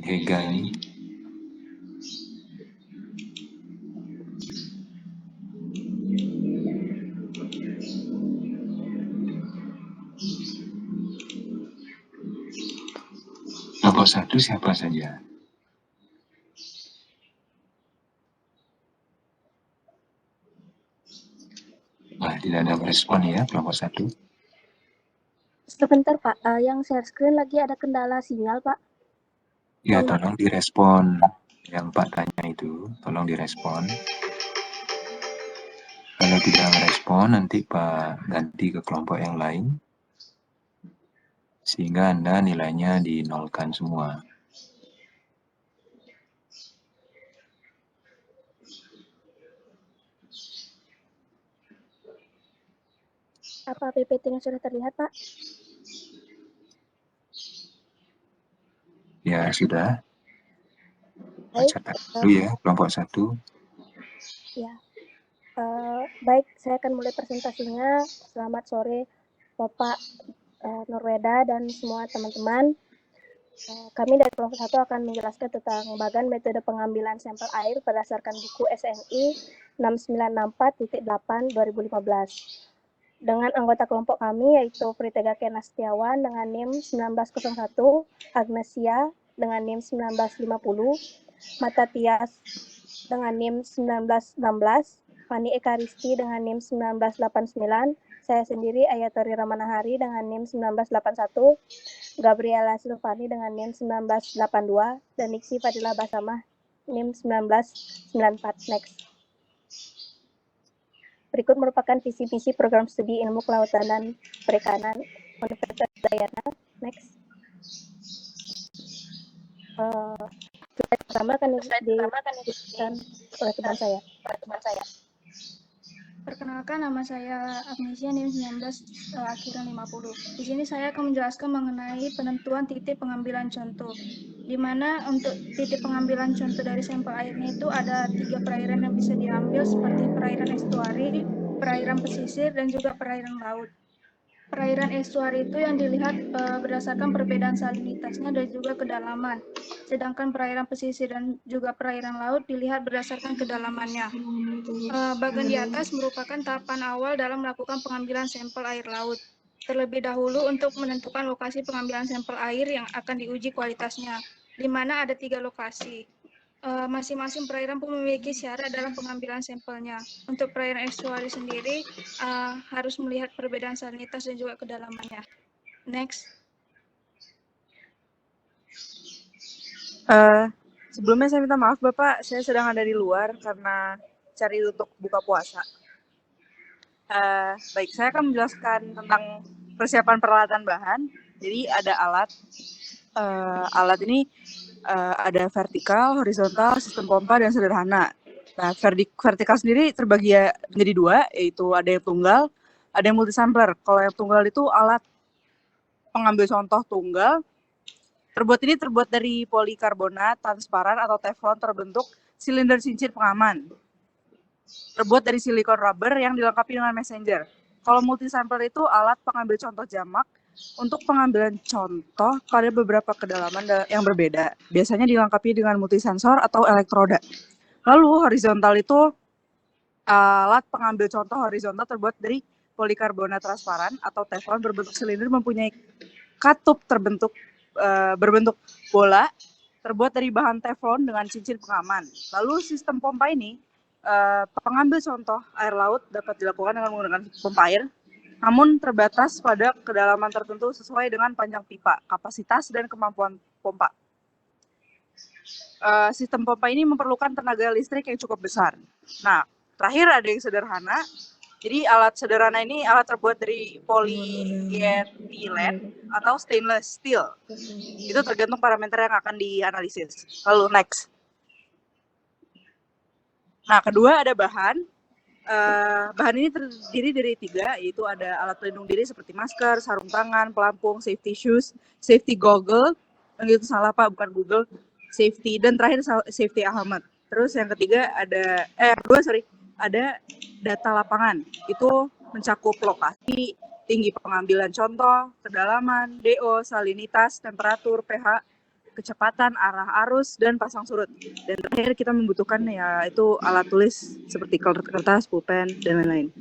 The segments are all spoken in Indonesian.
Hega ini. Kelompok 1 siapa saja? Tidak ada respon ya kelompok 1. Sebentar Pak, yang share screen lagi ada kendala sinyal Pak. Ya, tolong direspon. Yang Pak tanya itu, tolong direspon. Kalau tidak merespon, nanti Pak ganti ke kelompok yang lain. Sehingga Anda nilainya dinolkan semua. Apa PPT-nya sudah terlihat Pak? Ya, sudah. Baik. Catat dulu ya, kelompok 1. Ya. Baik, saya akan mulai presentasinya. Selamat sore Bapak Nurweda dan semua teman-teman. Kami dari kelompok 1 akan menjelaskan tentang bagan metode pengambilan sampel air berdasarkan buku SNI 6964.8 2015. Dengan anggota kelompok kami yaitu Pritega Kena Setiawan dengan NIM 1901, Agnesia dengan NIM 1950, Mata Tias dengan NIM 1916, Fani Ekaristi dengan NIM 1989, saya sendiri Ayatori Ramanahari dengan NIM 1981, Gabriela Silvani dengan NIM 1982, dan Nixi Fadila Basamah NIM 1994. Next. Berikut merupakan visi misi program studi ilmu kelautan dan perikanan Universitas Udayana. Next. Slide pertama akan dijelaskan oleh teman saya. Perkenalkan, nama saya Agnesia NIM 19 akhiran 50. Di sini saya akan menjelaskan mengenai penentuan titik pengambilan contoh. Di mana untuk titik pengambilan contoh dari sampel airnya itu ada 3 perairan yang bisa diambil seperti perairan estuari, perairan pesisir, dan juga perairan laut. Perairan estuari itu yang dilihat berdasarkan perbedaan salinitasnya dan juga kedalaman. Sedangkan perairan pesisir dan juga perairan laut dilihat berdasarkan kedalamannya. Bagian di atas merupakan tahapan awal dalam melakukan pengambilan sampel air laut. Terlebih dahulu untuk menentukan lokasi pengambilan sampel air yang akan diuji kualitasnya, di mana ada 3 lokasi. Masing-masing perairan pun memiliki syarat dalam pengambilan sampelnya. Untuk perairan estuari sendiri harus melihat perbedaan salinitas dan juga kedalamannya. Next. Sebelumnya saya minta maaf Bapak, saya sedang ada di luar karena cari untuk buka puasa. Baik, saya akan menjelaskan tentang persiapan peralatan bahan. Jadi ada alat. Alat ini ada vertikal, horizontal, sistem pompa, dan sederhana. Nah, vertikal sendiri terbagi menjadi 2, yaitu ada yang tunggal, ada yang multisampler. Kalau yang tunggal itu alat pengambil contoh tunggal. Terbuat dari polikarbonat transparan atau teflon terbentuk silinder cincin pengaman. Terbuat dari silikon rubber yang dilengkapi dengan messenger. Kalau multisampler itu alat pengambil contoh jamak untuk pengambilan contoh pada beberapa kedalaman yang berbeda. Biasanya dilengkapi dengan multisensor atau elektroda. Lalu horizontal itu alat pengambil contoh horizontal terbuat dari polikarbonat transparan atau teflon berbentuk silinder mempunyai katup berbentuk bola terbuat dari bahan teflon dengan cincin pengaman. Lalu sistem pompa ini pengambil contoh air laut dapat dilakukan dengan menggunakan pompa air, namun terbatas pada kedalaman tertentu sesuai dengan panjang pipa, kapasitas, dan kemampuan pompa. Sistem pompa ini memerlukan tenaga listrik yang cukup besar. Nah, terakhir ada yang sederhana. Jadi alat sederhana ini alat terbuat dari polyethylene atau stainless steel. Itu tergantung parameter yang akan dianalisis. Lalu next. Nah, kedua ada bahan. Bahan ini terdiri dari 3, yaitu ada alat pelindung diri seperti masker, sarung tangan, pelampung, safety shoes, safety goggle, itu salah Pak, bukan Google, safety, dan terakhir safety helmet. Terus yang ketiga ada data lapangan, itu mencakup lokasi, tinggi pengambilan contoh, kedalaman, DO, salinitas, temperatur, pH, kecepatan, arah arus, dan pasang surut. Dan terakhir kita membutuhkan yaitu alat tulis seperti kertas, pulpen, dan lain-lain.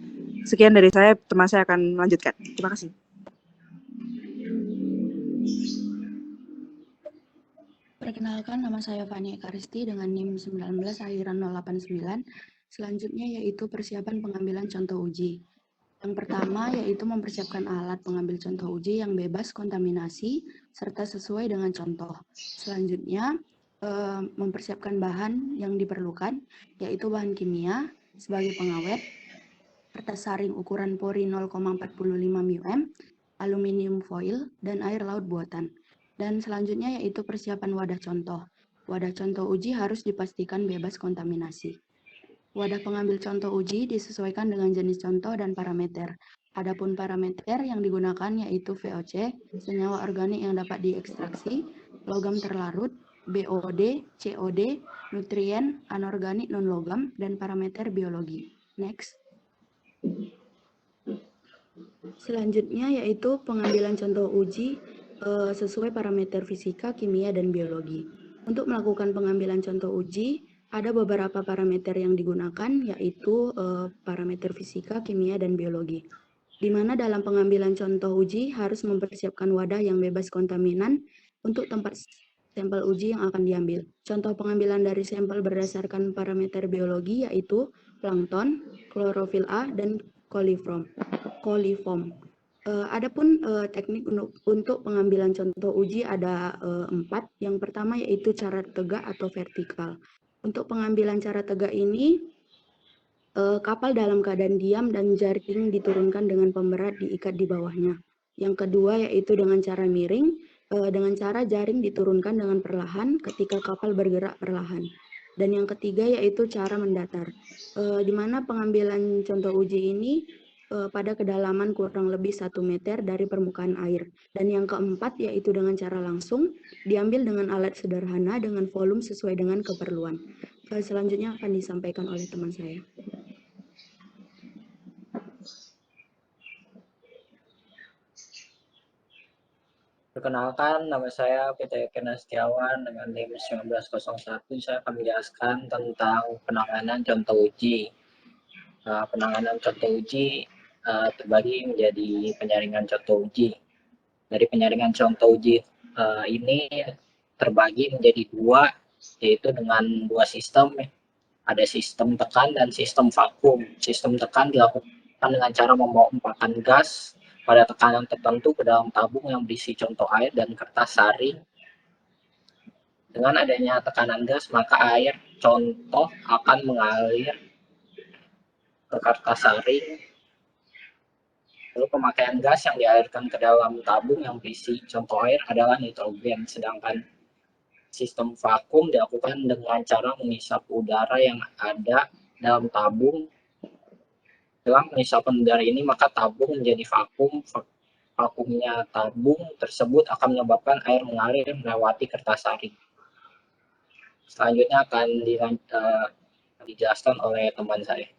Sekian dari saya, teman saya akan melanjutkan. Terima kasih. Perkenalkan, nama saya Fani Ekaristi dengan NIM 19 akhiran 089. Selanjutnya yaitu persiapan pengambilan contoh uji. Yang pertama yaitu mempersiapkan alat pengambil contoh uji yang bebas kontaminasi serta sesuai dengan contoh. Selanjutnya mempersiapkan bahan yang diperlukan yaitu bahan kimia sebagai pengawet, kertas saring ukuran pori 0,45 mm, aluminium foil, dan air laut buatan. Dan selanjutnya yaitu persiapan wadah contoh. Wadah contoh uji harus dipastikan bebas kontaminasi. Wadah pengambil contoh uji disesuaikan dengan jenis contoh dan parameter. Adapun parameter yang digunakan yaitu VOC, senyawa organik yang dapat diekstraksi, logam terlarut, BOD, COD, nutrien, anorganik non-logam, dan parameter biologi. Next. Selanjutnya yaitu pengambilan contoh uji sesuai parameter fisika, kimia, dan biologi. Untuk melakukan pengambilan contoh uji, ada beberapa parameter yang digunakan yaitu parameter fisika, kimia, dan biologi. Di mana dalam pengambilan contoh uji harus mempersiapkan wadah yang bebas kontaminan untuk tempat sampel uji yang akan diambil. Contoh pengambilan dari sampel berdasarkan parameter biologi yaitu plankton, klorofil A, dan coliform. Adapun teknik untuk pengambilan contoh uji ada 4. Yang pertama yaitu cara tegak atau vertikal. Untuk pengambilan cara tegak ini, kapal dalam keadaan diam dan jaring diturunkan dengan pemberat diikat di bawahnya. Yang kedua yaitu dengan cara miring, dengan cara jaring diturunkan dengan perlahan ketika kapal bergerak perlahan. Dan yang ketiga yaitu cara mendatar, di mana pengambilan contoh uji ini pada kedalaman kurang lebih 1 meter dari permukaan air. Dan yang keempat yaitu dengan cara langsung, diambil dengan alat sederhana dengan volume sesuai dengan keperluan. Selanjutnya akan disampaikan oleh teman saya. Perkenalkan, nama saya Peter Kena Setiawan dengan NIM 1901. Saya akan menjelaskan tentang penanganan contoh uji. Penanganan contoh uji terbagi menjadi penyaringan contoh uji. Dari penyaringan contoh uji ini terbagi menjadi 2, yaitu dengan 2 sistem. Ada sistem tekan dan sistem vakum. Sistem tekan dilakukan dengan cara memompakan gas pada tekanan tertentu ke dalam tabung yang berisi contoh air dan kertas saring. Dengan adanya tekanan gas, maka air contoh akan mengalir ke kertas saring. Lalu pemakaian gas yang dialirkan ke dalam tabung yang berisi contoh air adalah nitrogen, sedangkan sistem vakum dilakukan dengan cara mengisap udara yang ada dalam tabung. Dalam pengisapan udara ini, maka tabung menjadi vakum. Vakumnya tabung tersebut akan menyebabkan air mengalir melewati kertas saring. Selanjutnya akan dijelaskan oleh teman saya.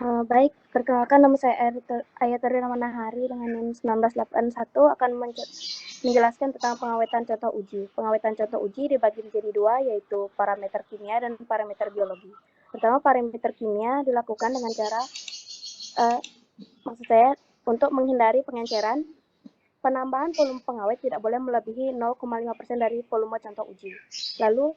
Baik, perkenalkan nama saya Ayatari Ramanahari dengan NIM 1981 akan menjelaskan tentang pengawetan contoh uji. Pengawetan contoh uji dibagi menjadi 2, yaitu parameter kimia dan parameter biologi. Pertama, parameter kimia dilakukan dengan cara, maksud saya, untuk menghindari pengenceran, penambahan volume pengawet tidak boleh melebihi 0,5% dari volume contoh uji. Lalu,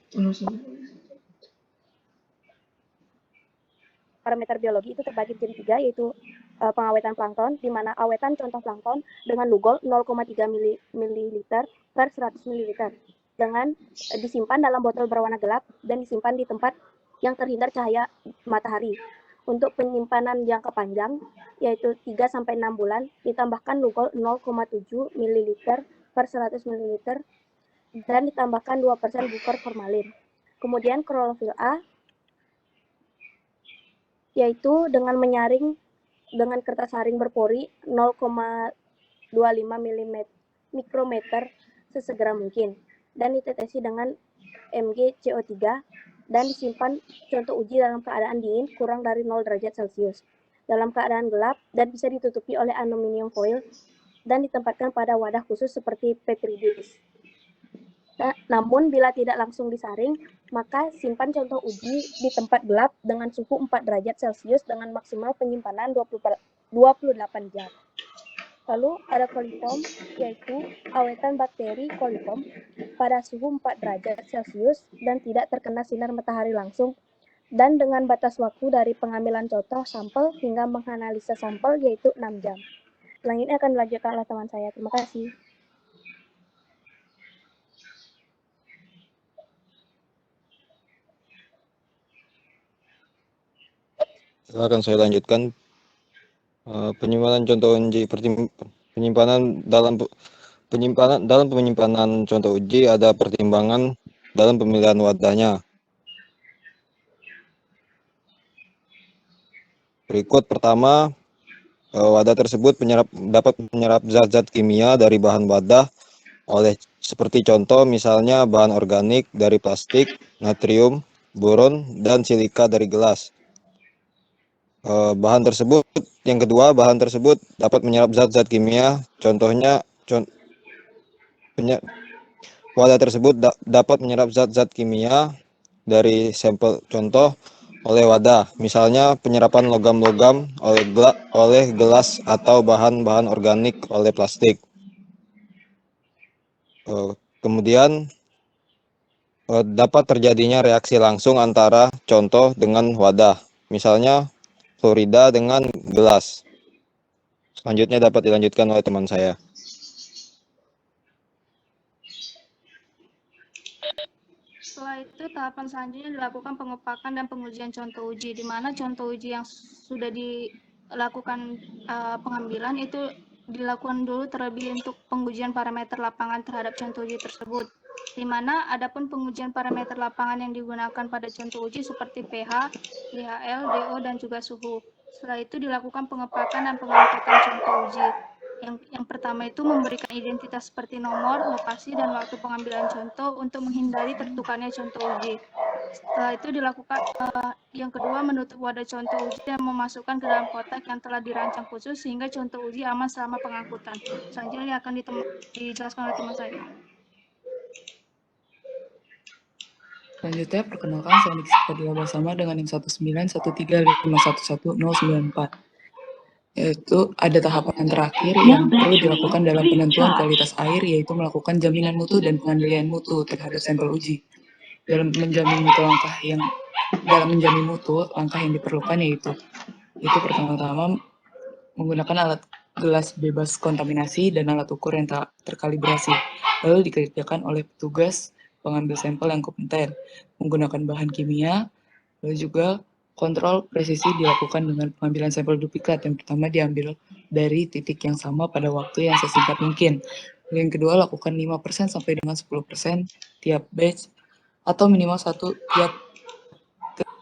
parameter biologi itu terbagi menjadi 3, yaitu pengawetan plankton, di mana awetan contoh plankton dengan lugol 0,3 ml per 100 ml dengan disimpan dalam botol berwarna gelap dan disimpan di tempat yang terhindar cahaya matahari. Untuk penyimpanan jangka panjang, yaitu 3-6 bulan, ditambahkan lugol 0,7 ml per 100 ml dan ditambahkan 2% buffer formalin. Kemudian klorofil A, yaitu dengan menyaring dengan kertas saring berpori 0,25 mikrometer sesegera mungkin dan ditetesi dengan MgCO3 dan disimpan contoh uji dalam keadaan dingin kurang dari 0 derajat Celcius. dalam keadaan gelap dan bisa ditutupi oleh aluminium foil dan ditempatkan pada wadah khusus seperti petri dish. Namun bila tidak langsung disaring, maka simpan contoh uji di tempat gelap dengan suhu 4 derajat Celcius dengan maksimal penyimpanan 28 jam. Lalu ada coliform, yaitu awetan bakteri coliform pada suhu 4 derajat Celcius dan tidak terkena sinar matahari langsung, dan dengan batas waktu dari pengambilan contoh sampel hingga menganalisa sampel yaitu 6 jam. Selanjutnya akan dilanjutkan oleh teman saya. Terima kasih. Silakan saya lanjutkan. Penyimpanan contoh uji penyimpanan dalam penyimpanan contoh uji ada pertimbangan dalam pemilihan wadahnya. Berikut pertama, wadah tersebut dapat menyerap zat-zat kimia dari bahan wadah seperti contoh misalnya bahan organik dari plastik, natrium, boron, dan silika dari gelas. Yang kedua, bahan tersebut dapat menyerap zat-zat kimia, contohnya wadah tersebut dapat menyerap zat-zat kimia dari sampel contoh oleh wadah, misalnya penyerapan logam-logam oleh gelas atau bahan-bahan organik oleh plastik. Kemudian dapat terjadinya reaksi langsung antara contoh dengan wadah, misalnya fluorida dengan gelas. Selanjutnya dapat dilanjutkan oleh teman saya. Setelah itu, tahapan selanjutnya dilakukan pengepakan dan pengujian contoh uji, di mana contoh uji yang sudah dilakukan pengambilan itu dilakukan dulu terlebih untuk pengujian parameter lapangan terhadap contoh uji tersebut, di mana adapun pengujian parameter lapangan yang digunakan pada contoh uji seperti pH, IHL, DO, dan juga suhu. Setelah itu dilakukan pengepakan dan pengangkatan contoh uji. Yang pertama itu memberikan identitas seperti nomor, lokasi, dan waktu pengambilan contoh untuk menghindari tertukarnya contoh uji. Setelah itu dilakukan yang kedua, menutup wadah contoh uji dan memasukkan ke dalam kotak yang telah dirancang khusus sehingga contoh uji aman selama pengangkutan. Selanjutnya akan dijelaskan oleh teman saya. Selanjutnya, perkenalkan saya Nixi Fadila bersama dengan NIM 19135111094. Yaitu ada tahapan terakhir yang perlu dilakukan dalam penentuan kualitas air, yaitu melakukan jaminan mutu dan pengendalian mutu terhadap sampel uji. Dalam menjamin mutu, langkah yang diperlukan yaitu pertama-tama menggunakan alat gelas bebas kontaminasi dan alat ukur yang tak terkalibrasi, lalu dikerjakan oleh petugas pengambil sampel yang kompeten, menggunakan bahan kimia, lalu juga kontrol presisi dilakukan dengan pengambilan sampel duplikat. Yang pertama diambil dari titik yang sama pada waktu yang sesingkat mungkin. Lalu yang kedua, lakukan 5% sampai dengan 10% tiap batch atau minimal 1 tiap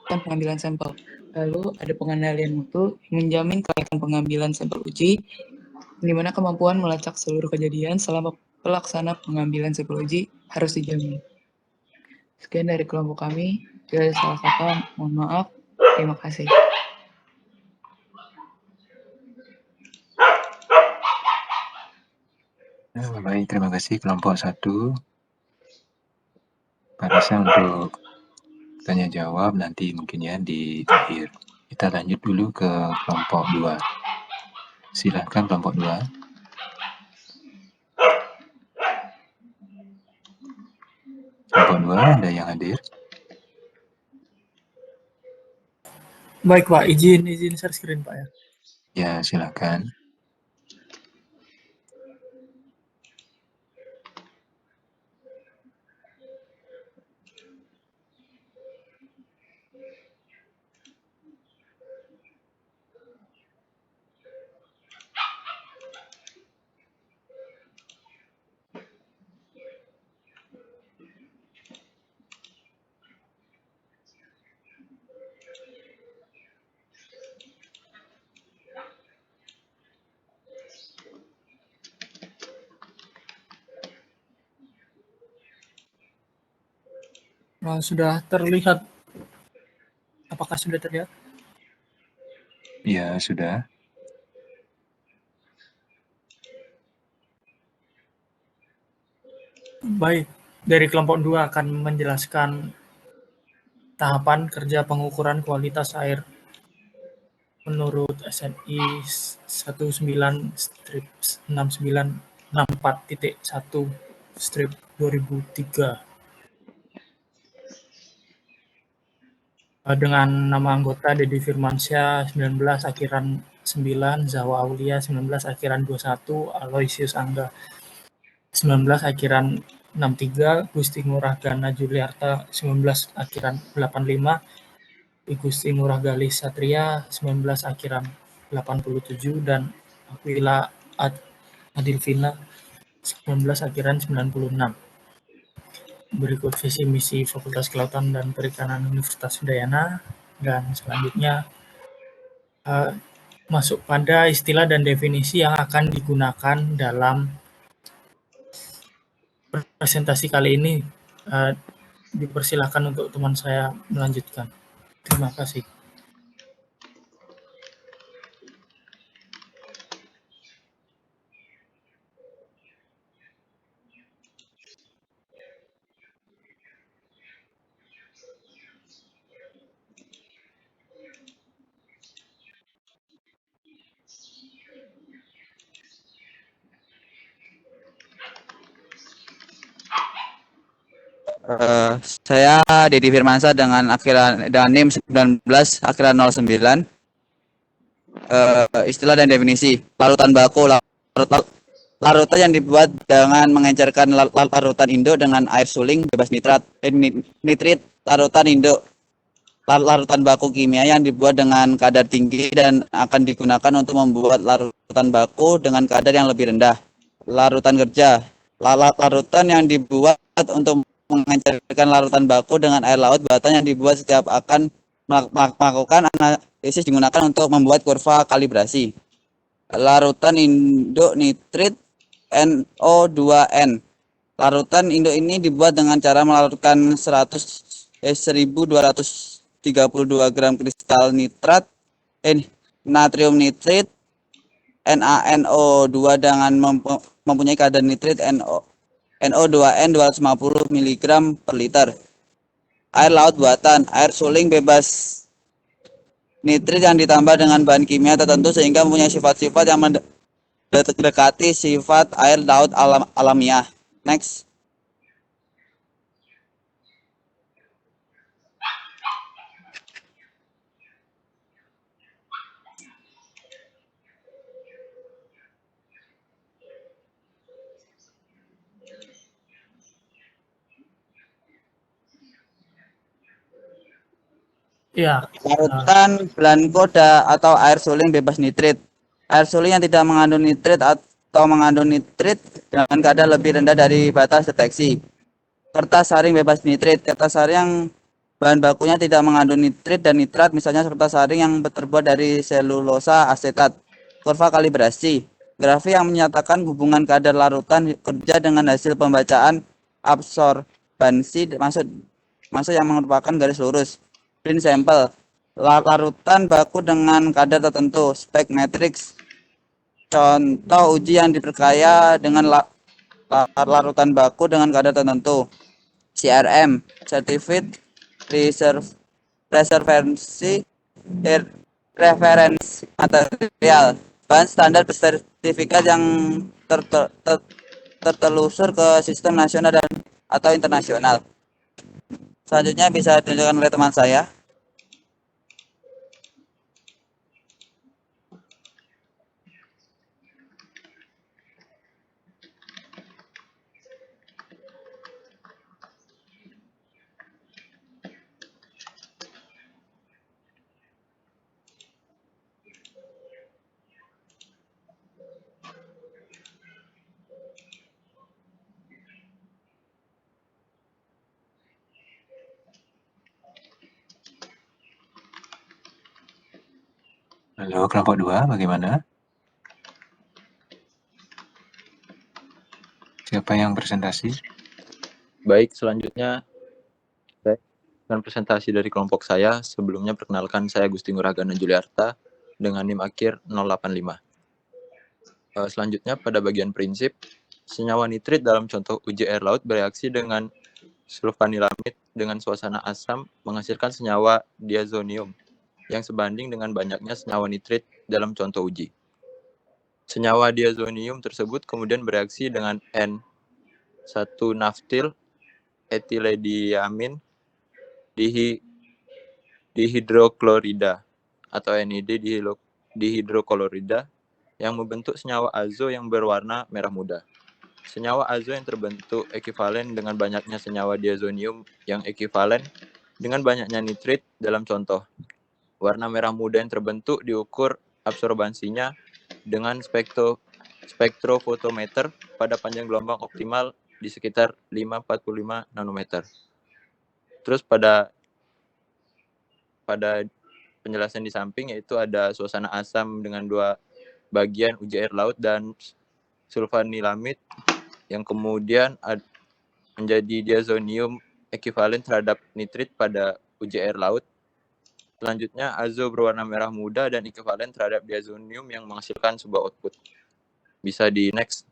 pengambilan sampel. Lalu ada pengendalian mutu yang menjamin kelayakan pengambilan sampel uji, di mana kemampuan melacak seluruh kejadian selama pelaksana pengambilan sampel uji harus dijamin. Sekian dari kelompok kami. Jika ada salah kata, mohon maaf. Terima kasih. Baik, terima kasih kelompok 1. Pak Risa untuk tanya jawab nanti mungkin ya di akhir. Kita lanjut dulu ke kelompok 2. Silahkan kelompok 2. Kelompok 2 ada yang hadir? Baik Pak, izin share screen Pak ya. Ya, silakan. Sudah terlihat? Apakah sudah terlihat? Ya, sudah. Baik, dari kelompok 2 akan menjelaskan tahapan kerja pengukuran kualitas air menurut SNI 19-6964.1 dengan nama anggota Dedi Firmansyah 19 akhiran 9, Zawa Aulia 19 akhiran 21, Aloysius Angga 19 akhiran 63, Gusti Ngurah Gana Juliarta 19 akhiran 85, Gusti Ngurah Galis Satria 19 akhiran 87, dan Aquila Adilvina 19 akhiran 96. Berikut visi misi Fakultas Kelautan dan Perikanan Universitas Udayana, dan selanjutnya masuk pada istilah dan definisi yang akan digunakan dalam presentasi kali ini. Dipersilakan untuk teman saya melanjutkan. Terima kasih. Saya Dedi Firmansyah dengan NIM 19 akhiran 09. Istilah dan definisi. Larutan baku, larutan yang dibuat dengan mengencerkan larutan induk dengan air suling bebas nitrit. Larutan induk, larutan baku kimia yang dibuat dengan kadar tinggi dan akan digunakan untuk membuat larutan baku dengan kadar yang lebih rendah. Larutan kerja, larutan yang dibuat untuk mengencerkan larutan baku dengan air laut buatan yang dibuat setiap akan melakukan analisis digunakan untuk membuat kurva kalibrasi. Larutan induk nitrit NO2N. Larutan induk ini dibuat dengan cara melarutkan 1232 gram kristal nitrat natrium nitrit NaNO2 dengan mempunyai kadar nitrit NO2N 250 mg per liter. Air laut buatan, air suling bebas nitrit yang ditambah dengan bahan kimia tertentu sehingga mempunyai sifat-sifat yang mendekati sifat air laut alamiah. Next. Ya, Larutan blanco atau air suling bebas nitrit. Air suling yang tidak mengandung nitrit atau mengandung nitrit dengan kadar lebih rendah dari batas deteksi. Kertas saring bebas nitrit. Kertas saring yang bahan bakunya tidak mengandung nitrit dan nitrat, misalnya kertas saring yang terbuat dari selulosa asetat. Kurva kalibrasi. Grafik yang menyatakan hubungan kadar larutan kerja dengan hasil pembacaan absorbansi masuk yang merupakan garis lurus. Print sampel. Larutan baku dengan kadar tertentu. Spek matrix. Contoh uji yang diperkaya dengan larutan baku dengan kadar tertentu. CRM. Certificate Reservancy Reference Material. Bahan standar sertifikat yang tertelusur ke sistem nasional dan atau internasional. Selanjutnya bisa ditunjukkan oleh teman saya. Halo, kelompok 2, bagaimana? Siapa yang presentasi? Baik, selanjutnya dengan presentasi dari kelompok saya. Sebelumnya perkenalkan, saya Gusti Ngurah Gana Juliarta dengan NIM akhir 085. Selanjutnya pada bagian prinsip, senyawa nitrit dalam contoh uji air laut bereaksi dengan sulfanilamid dengan suasana asam menghasilkan senyawa diazonium yang sebanding dengan banyaknya senyawa nitrit dalam contoh uji. Senyawa diazonium tersebut kemudian bereaksi dengan N1-naftil etilediamin dihidroklorida atau NID dihidroklorida yang membentuk senyawa azo yang berwarna merah muda. Senyawa azo yang terbentuk ekivalen dengan banyaknya senyawa diazonium yang ekivalen dengan banyaknya nitrit dalam contoh. Warna merah muda yang terbentuk diukur absorbansinya dengan spektrofotometer pada panjang gelombang optimal di sekitar 545 nanometer. Terus pada penjelasan di samping yaitu ada suasana asam dengan 2 bagian uji air laut dan sulfanilamid yang kemudian menjadi diazonium ekivalen terhadap nitrit pada uji air laut. Selanjutnya azo berwarna merah muda dan ekivalen terhadap diazonium yang menghasilkan sebuah output. Bisa di next.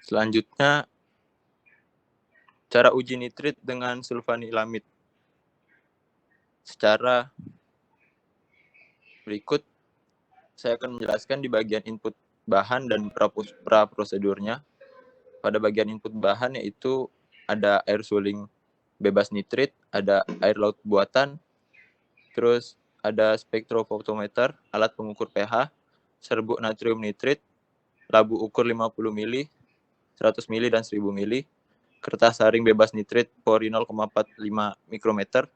Selanjutnya cara uji nitrit dengan sulfanilamid. Secara berikut, saya akan menjelaskan di bagian input bahan dan pra-prosedurnya. Pada bagian input bahan yaitu ada air suling bebas nitrit, ada air laut buatan, terus ada spektrofotometer, alat pengukur pH, serbuk natrium nitrit, labu ukur 50 mili, 100 mili, dan 1000 mili, kertas saring bebas nitrit pori 0,45 mikrometer,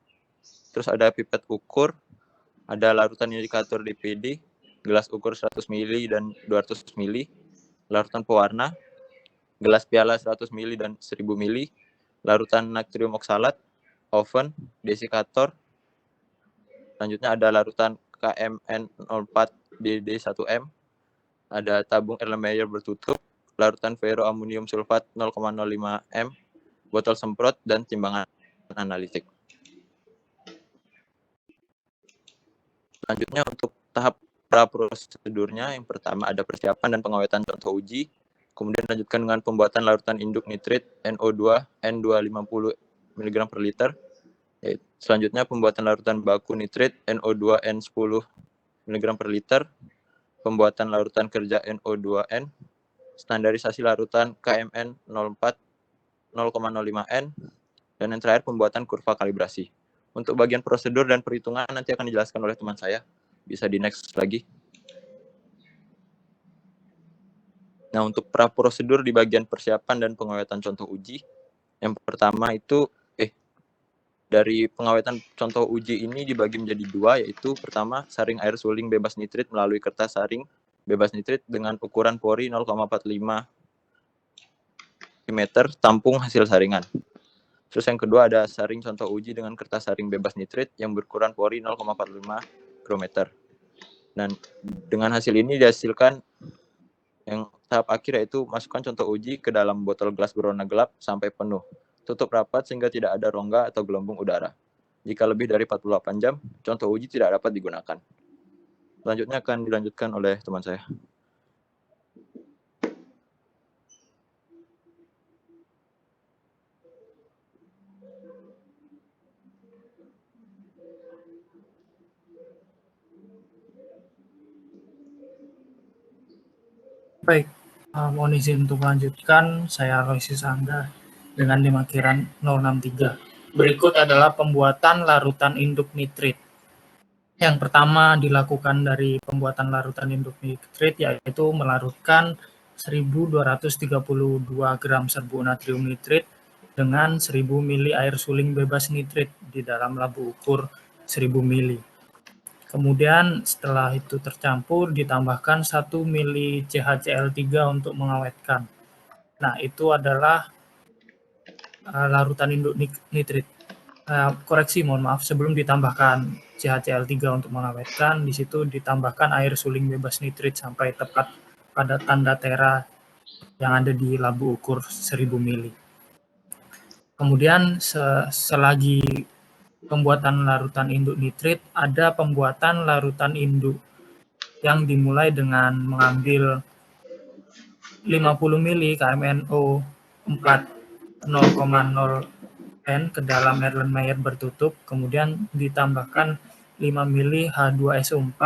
terus ada pipet ukur, ada larutan indikator DPD, gelas ukur 100 mili dan 200 mili, larutan pewarna, gelas piala 100 mili dan 1000 mili, larutan natrium oksalat, oven, desikator. Selanjutnya ada larutan KMN04BD1M, ada tabung Erlenmeyer bertutup, larutan ferroamonium sulfat 0,05 m, botol semprot, dan timbangan analitik. Selanjutnya untuk tahap pra-prosedurnya, yang pertama ada persiapan dan pengawetan contoh uji, kemudian lanjutkan dengan pembuatan larutan induk nitrit NO2 N250 mg per liter. Selanjutnya pembuatan larutan baku nitrit NO2 N10 mg per liter, pembuatan larutan kerja NO2N, standarisasi larutan KMN 04 0,05 N, dan yang terakhir pembuatan kurva kalibrasi. Untuk bagian prosedur dan perhitungan nanti akan dijelaskan oleh teman saya. Bisa di next lagi. Nah, untuk pra-prosedur di bagian persiapan dan pengawetan contoh uji, yang pertama itu dari pengawetan contoh uji ini dibagi menjadi 2, yaitu pertama saring air suling bebas nitrit melalui kertas saring bebas nitrit dengan ukuran pori 0,45 mm tampung hasil saringan. Terus yang kedua ada saring contoh uji dengan kertas saring bebas nitrit yang berukuran pori 0,45 mikrometer. Dan dengan hasil ini dihasilkan yang tahap akhir yaitu masukkan contoh uji ke dalam botol gelas berwarna gelap sampai penuh. Tutup rapat sehingga tidak ada rongga atau gelembung udara. Jika lebih dari 48 jam, contoh uji tidak dapat digunakan. Selanjutnya akan dilanjutkan oleh teman saya. Baik, mohon izin untuk melanjutkan. Saya Roysius Angga dengan NIM akhiran 063. Berikut adalah pembuatan larutan induk nitrit. Yang pertama dilakukan dari pembuatan larutan induk nitrit yaitu melarutkan 1232 gram serbuk natrium nitrit dengan 1000 mili air suling bebas nitrit di dalam labu ukur 1000 mili. Kemudian setelah itu tercampur ditambahkan 1 mili CHCl3 untuk mengawetkan. Nah, itu adalah larutan induk nitrit. Koreksi, mohon maaf, sebelum ditambahkan CHCl3 untuk mengawetkan, di situ ditambahkan air suling bebas nitrit sampai tepat pada tanda tera yang ada di labu ukur 1000 mili. Kemudian selagi pembuatan larutan induk nitrit, ada pembuatan larutan induk yang dimulai dengan mengambil 50 mili KMNO 4 0,0 N ke dalam Erlenmeyer bertutup, kemudian ditambahkan 5 mili H2SO4,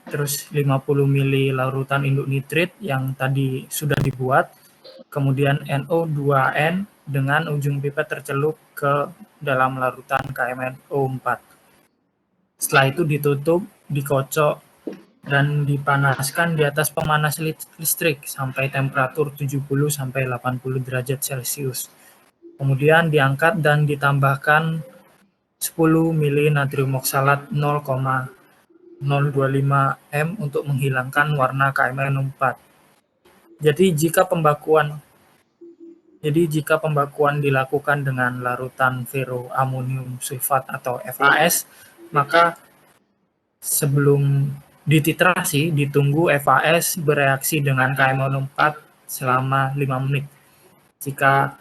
terus 50 mili larutan induk nitrit yang tadi sudah dibuat, kemudian NO2N dengan ujung pipet tercelup ke dalam larutan KMNO4. Setelah itu ditutup, dikocok, dan dipanaskan di atas pemanas listrik sampai temperatur 70-80 derajat Celcius. Kemudian diangkat dan ditambahkan 10 mili natrium oksalat 0,025 M untuk menghilangkan warna KMNO4. Jadi jika pembakuan dilakukan dengan larutan ferroamonium sulfat atau FAS, maka sebelum dititrasi ditunggu FAS bereaksi dengan KMNO4 selama 5 menit. Jika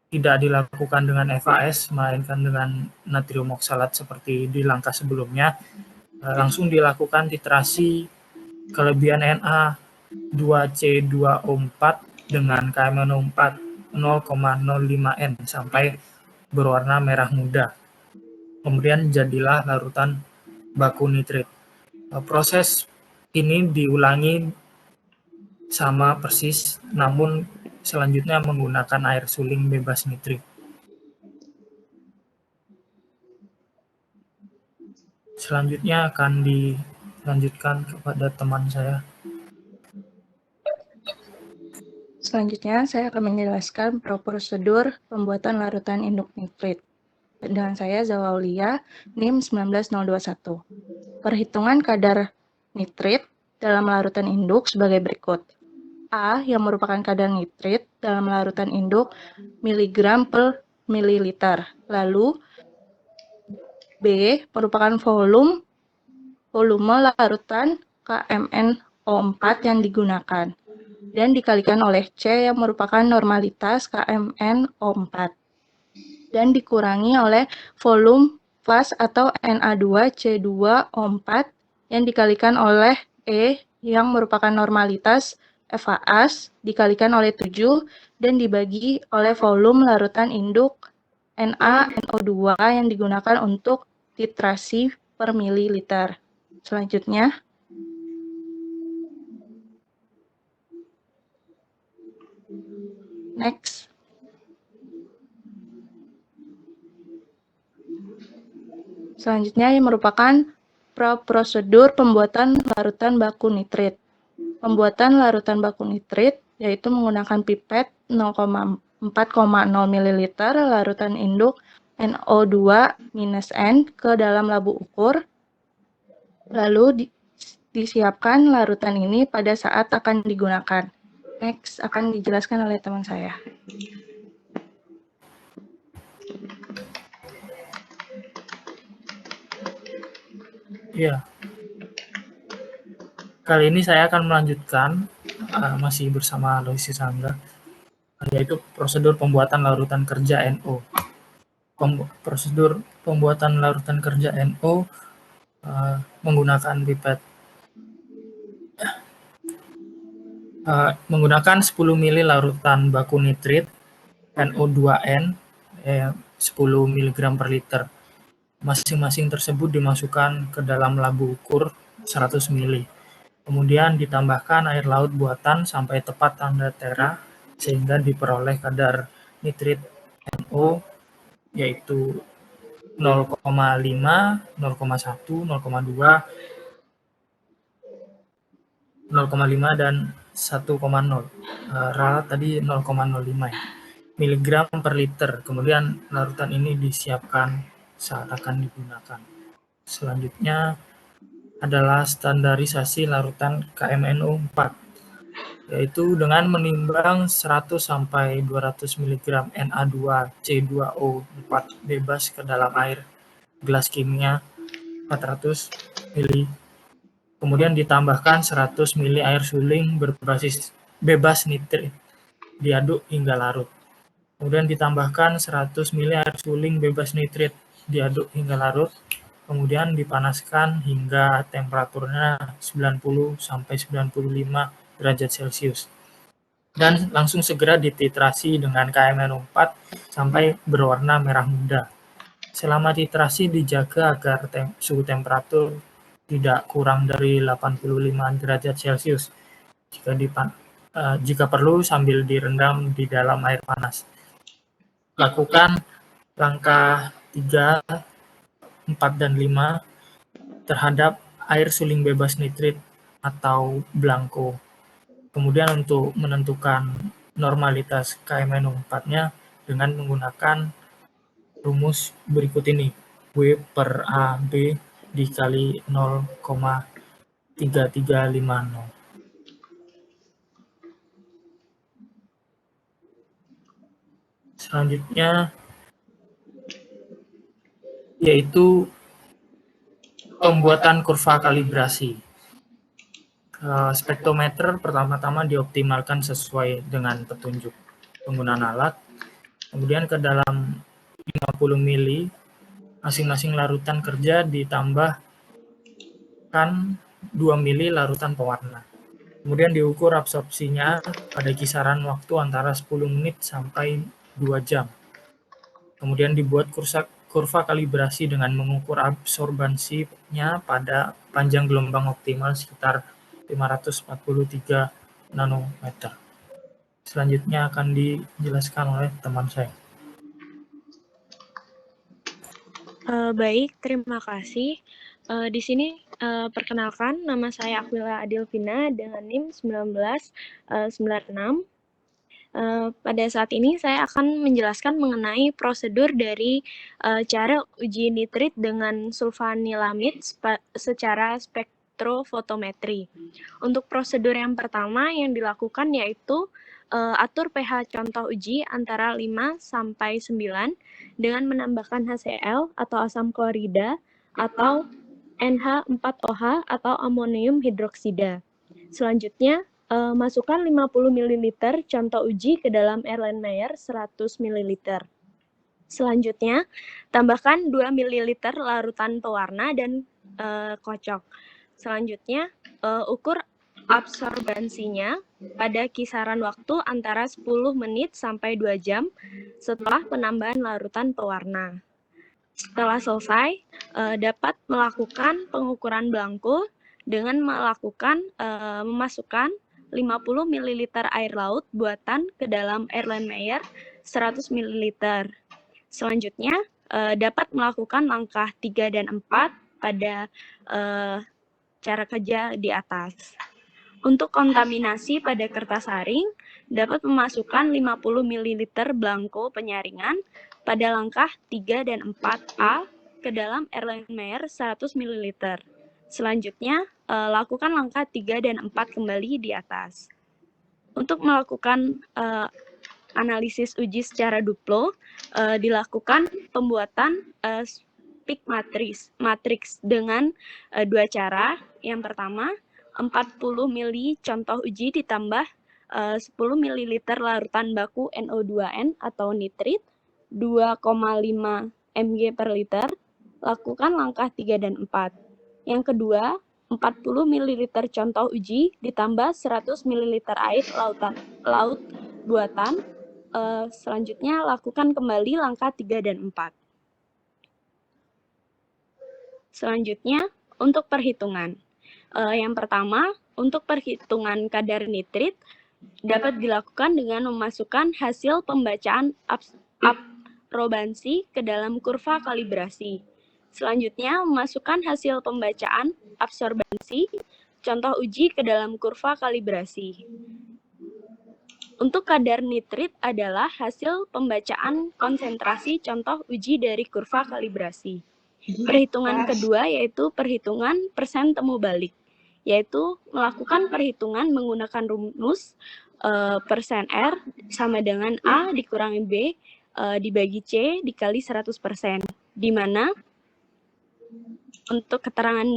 tidak dilakukan dengan FAS, melainkan dengan natrium oksalat seperti di langkah sebelumnya, langsung dilakukan titrasi kelebihan Na 2C2O4 dengan KMNO4 0,05 N sampai berwarna merah muda. Kemudian jadilah larutan baku nitrit. Proses ini diulangi sama persis, namun selanjutnya menggunakan air suling bebas nitrit. Selanjutnya akan dilanjutkan kepada teman saya. Selanjutnya, saya akan menjelaskan prosedur pembuatan larutan induk nitrit. Dengan saya, Zawa Aulia, NIM 19021. Perhitungan kadar nitrit dalam larutan induk sebagai berikut. A, yang merupakan kadar nitrit dalam larutan induk miligram per mililiter. Lalu, B, merupakan volume larutan KMNO4 yang digunakan, dan dikalikan oleh C yang merupakan normalitas KMNO4, dan dikurangi oleh volume fas atau Na2C2O4 yang dikalikan oleh E yang merupakan normalitas FAS dikalikan oleh 7 dan dibagi oleh volume larutan induk NaNO2 yang digunakan untuk titrasi per mililiter. Selanjutnya, next. Selanjutnya yang merupakan prosedur pembuatan larutan baku nitrit. Pembuatan larutan baku nitrit yaitu menggunakan pipet 4,0 ml larutan induk NO2-N ke dalam labu ukur. Lalu disiapkan larutan ini pada saat akan digunakan. Next akan dijelaskan oleh teman saya. Ya. Kali ini saya akan melanjutkan masih bersama Aloysius Angga, yaitu prosedur pembuatan larutan kerja NO. Prosedur pembuatan larutan kerja NO menggunakan pipet menggunakan 10 mili larutan baku nitrit NO2N 10 mg per liter. Masing-masing tersebut dimasukkan ke dalam labu ukur 100 mili. Kemudian ditambahkan air laut buatan sampai tepat tanda tera sehingga diperoleh kadar nitrit NO yaitu 0,5, 0,1, 0,2, 0,5 dan 1,0. Ralat tadi 0,05 ya. Miligram per liter. Kemudian larutan ini disiapkan saat akan digunakan. Selanjutnya adalah standarisasi larutan KMNO4, yaitu dengan menimbang 100 sampai 200 mg Na2C2O4 bebas ke dalam air gelas kimia 400 ml. Kemudian ditambahkan 100 ml air suling berbasis bebas nitrit, diaduk hingga larut. Kemudian ditambahkan 100 ml air suling bebas nitrit, diaduk hingga larut, kemudian dipanaskan hingga temperaturnya 90 sampai 95 derajat Celcius. Dan langsung segera dititrasi dengan KMNO4 sampai berwarna merah muda. Selama titrasi dijaga agar suhu temperatur tidak kurang dari 85 derajat Celcius. Jika perlu sambil direndam di dalam air panas. Lakukan langkah 3, 4, dan 5 terhadap air suling bebas nitrit atau blanko. Kemudian untuk menentukan normalitas KMNO4-nya dengan menggunakan rumus berikut ini. W per AB dikali 0,3350. Selanjutnya yaitu pembuatan kurva kalibrasi. Spektrometer pertama-tama dioptimalkan sesuai dengan petunjuk penggunaan alat. Kemudian ke dalam 50 mili masing-masing larutan kerja ditambahkan 2 mili larutan pewarna. Kemudian diukur absorpsinya pada kisaran waktu antara 10 menit sampai 2 jam. Kemudian dibuat kurva kalibrasi dengan mengukur absorbansinya pada panjang gelombang optimal sekitar 543 nanometer. Selanjutnya akan dijelaskan oleh teman saya. Baik, terima kasih. Di sini perkenalkan, nama saya Aquila Adilvina dengan NIM 1996. Pada saat ini saya akan menjelaskan mengenai prosedur dari cara uji nitrit dengan sulfanilamid secara spektrofotometri. Untuk prosedur yang pertama yang dilakukan yaitu atur pH contoh uji antara 5 sampai 9 dengan menambahkan HCl atau asam klorida atau NH4OH atau amonium hidroksida. Selanjutnya, masukkan 50 ml contoh uji ke dalam Erlenmeyer 100 ml. Selanjutnya, tambahkan 2 ml larutan pewarna dan kocok. Selanjutnya, ukur absorbansinya pada kisaran waktu antara 10 menit sampai 2 jam setelah penambahan larutan pewarna. Setelah selesai, dapat melakukan pengukuran blanko dengan memasukkan 50 ml air laut buatan ke dalam Erlenmeyer 100 ml. Selanjutnya, dapat melakukan langkah 3 dan 4 pada cara kerja di atas. Untuk kontaminasi pada kertas saring, dapat memasukkan 50 ml blanko penyaringan pada langkah 3 dan 4A ke dalam Erlenmeyer 100 ml. Selanjutnya, lakukan langkah 3 dan 4 kembali di atas. Untuk melakukan analisis uji secara duplo, dilakukan pembuatan peak matrix dengan dua cara. Yang pertama, 40 mili contoh uji ditambah 10 ml larutan baku NO2N atau nitrit 2,5 mg per liter. Lakukan langkah 3 dan 4. Yang kedua, 40 ml contoh uji ditambah 100 ml air laut buatan. Selanjutnya lakukan kembali langkah 3 dan 4. Selanjutnya untuk perhitungan. Yang pertama, untuk perhitungan kadar nitrit dapat dilakukan dengan memasukkan hasil pembacaan absorbansi ke dalam kurva kalibrasi. Selanjutnya, memasukkan hasil pembacaan absorbansi contoh uji ke dalam kurva kalibrasi. Untuk kadar nitrit adalah hasil pembacaan konsentrasi contoh uji dari kurva kalibrasi. Perhitungan kedua yaitu perhitungan persen temu balik, yaitu melakukan perhitungan menggunakan rumus persen R sama dengan A dikurangi B dibagi C dikali 100%, di mana untuk keterangan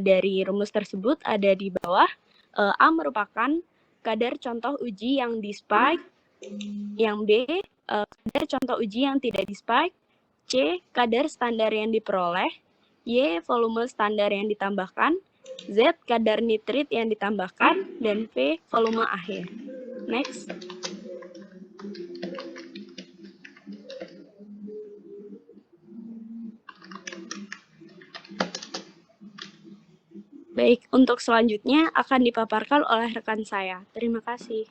dari rumus tersebut ada di bawah. A merupakan kadar contoh uji yang di spike, yang B kadar contoh uji yang tidak di-spike, C. Kadar standar yang diperoleh, Y. Volume standar yang ditambahkan, Z. Kadar nitrit yang ditambahkan, dan V. Volume akhir. Next. Baik, untuk selanjutnya akan dipaparkan oleh rekan saya. Terima kasih.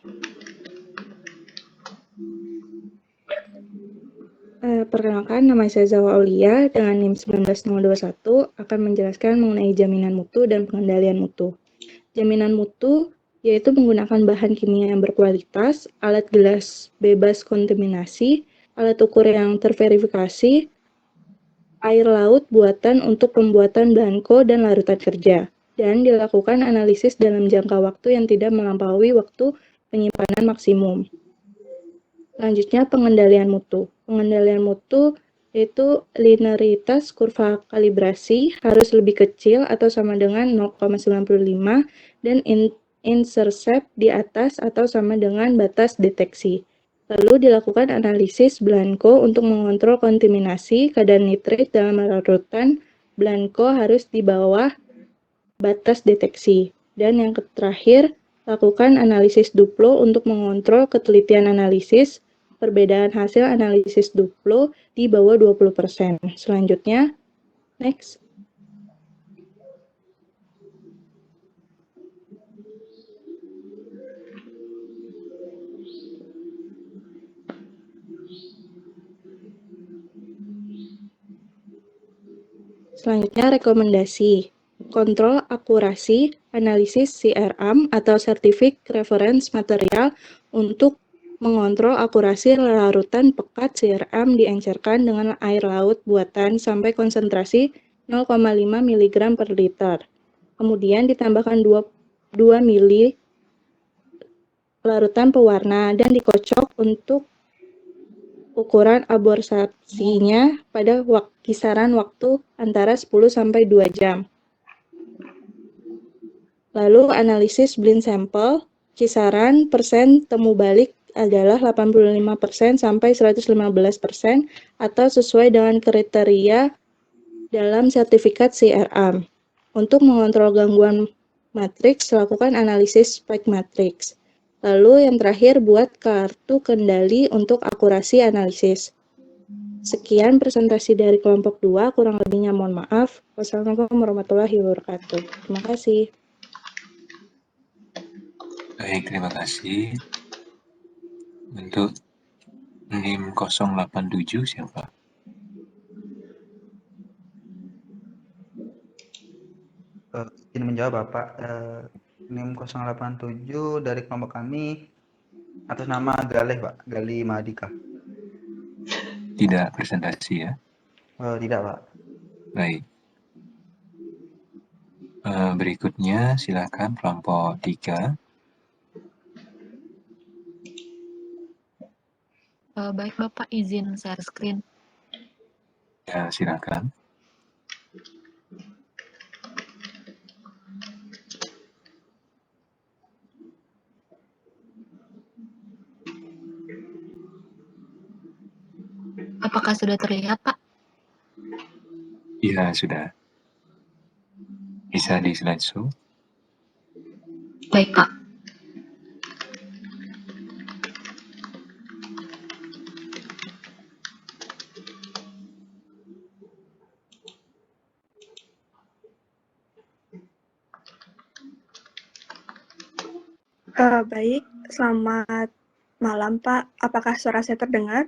Perkenalkan, nama saya Zawa Aulia dengan NIM 19021 akan menjelaskan mengenai jaminan mutu dan pengendalian mutu. Jaminan mutu yaitu menggunakan bahan kimia yang berkualitas, alat gelas bebas kontaminasi, alat ukur yang terverifikasi, air laut buatan untuk pembuatan blanko dan larutan kerja, dan dilakukan analisis dalam jangka waktu yang tidak melampaui waktu penyimpanan maksimum. Selanjutnya, pengendalian mutu. Pengendalian mutu yaitu linearitas kurva kalibrasi harus lebih kecil atau sama dengan 0,95 dan intercept di atas atau sama dengan batas deteksi. Lalu dilakukan analisis blanko untuk mengontrol kontaminasi. Kadar nitrit dalam larutan blanko harus di bawah batas deteksi. Dan yang terakhir, lakukan analisis Duplo untuk mengontrol ketelitian analisis. Perbedaan hasil analisis Duplo di bawah 20%. Selanjutnya, next. Selanjutnya, rekomendasi. Kontrol akurasi analisis CRM atau Scientific Reference Material untuk mengontrol akurasi larutan pekat CRM diencerkan dengan air laut buatan sampai konsentrasi 0,5 mg per liter. Kemudian ditambahkan 2 mili larutan pewarna dan dikocok untuk ukuran aborsinya pada kisaran waktu antara 10-2 jam. Lalu analisis blind sample, kisaran persen temu balik adalah 85% sampai 115% atau sesuai dengan kriteria dalam sertifikat CRM. Untuk mengontrol gangguan matriks, lakukan analisis spike matrix. Lalu yang terakhir, buat kartu kendali untuk akurasi analisis. Sekian presentasi dari kelompok 2, kurang lebihnya mohon maaf. Wassalamualaikum warahmatullahi wabarakatuh. Terima kasih. Baik, terima kasih. Untuk NIM 087 siapa? Izin menjawab Bapak. NIM 087 dari kelompok kami atas nama Galih Pak, Gali Mahadika. Tidak presentasi ya? Tidak Pak. Baik. Berikutnya silakan kelompok 3. Baik Bapak, izin share screen. Ya, silakan. Apakah sudah terlihat, Pak? Iya, sudah. Bisa di slideshow? Baik, Pak. Baik, selamat malam Pak. Apakah suara saya terdengar?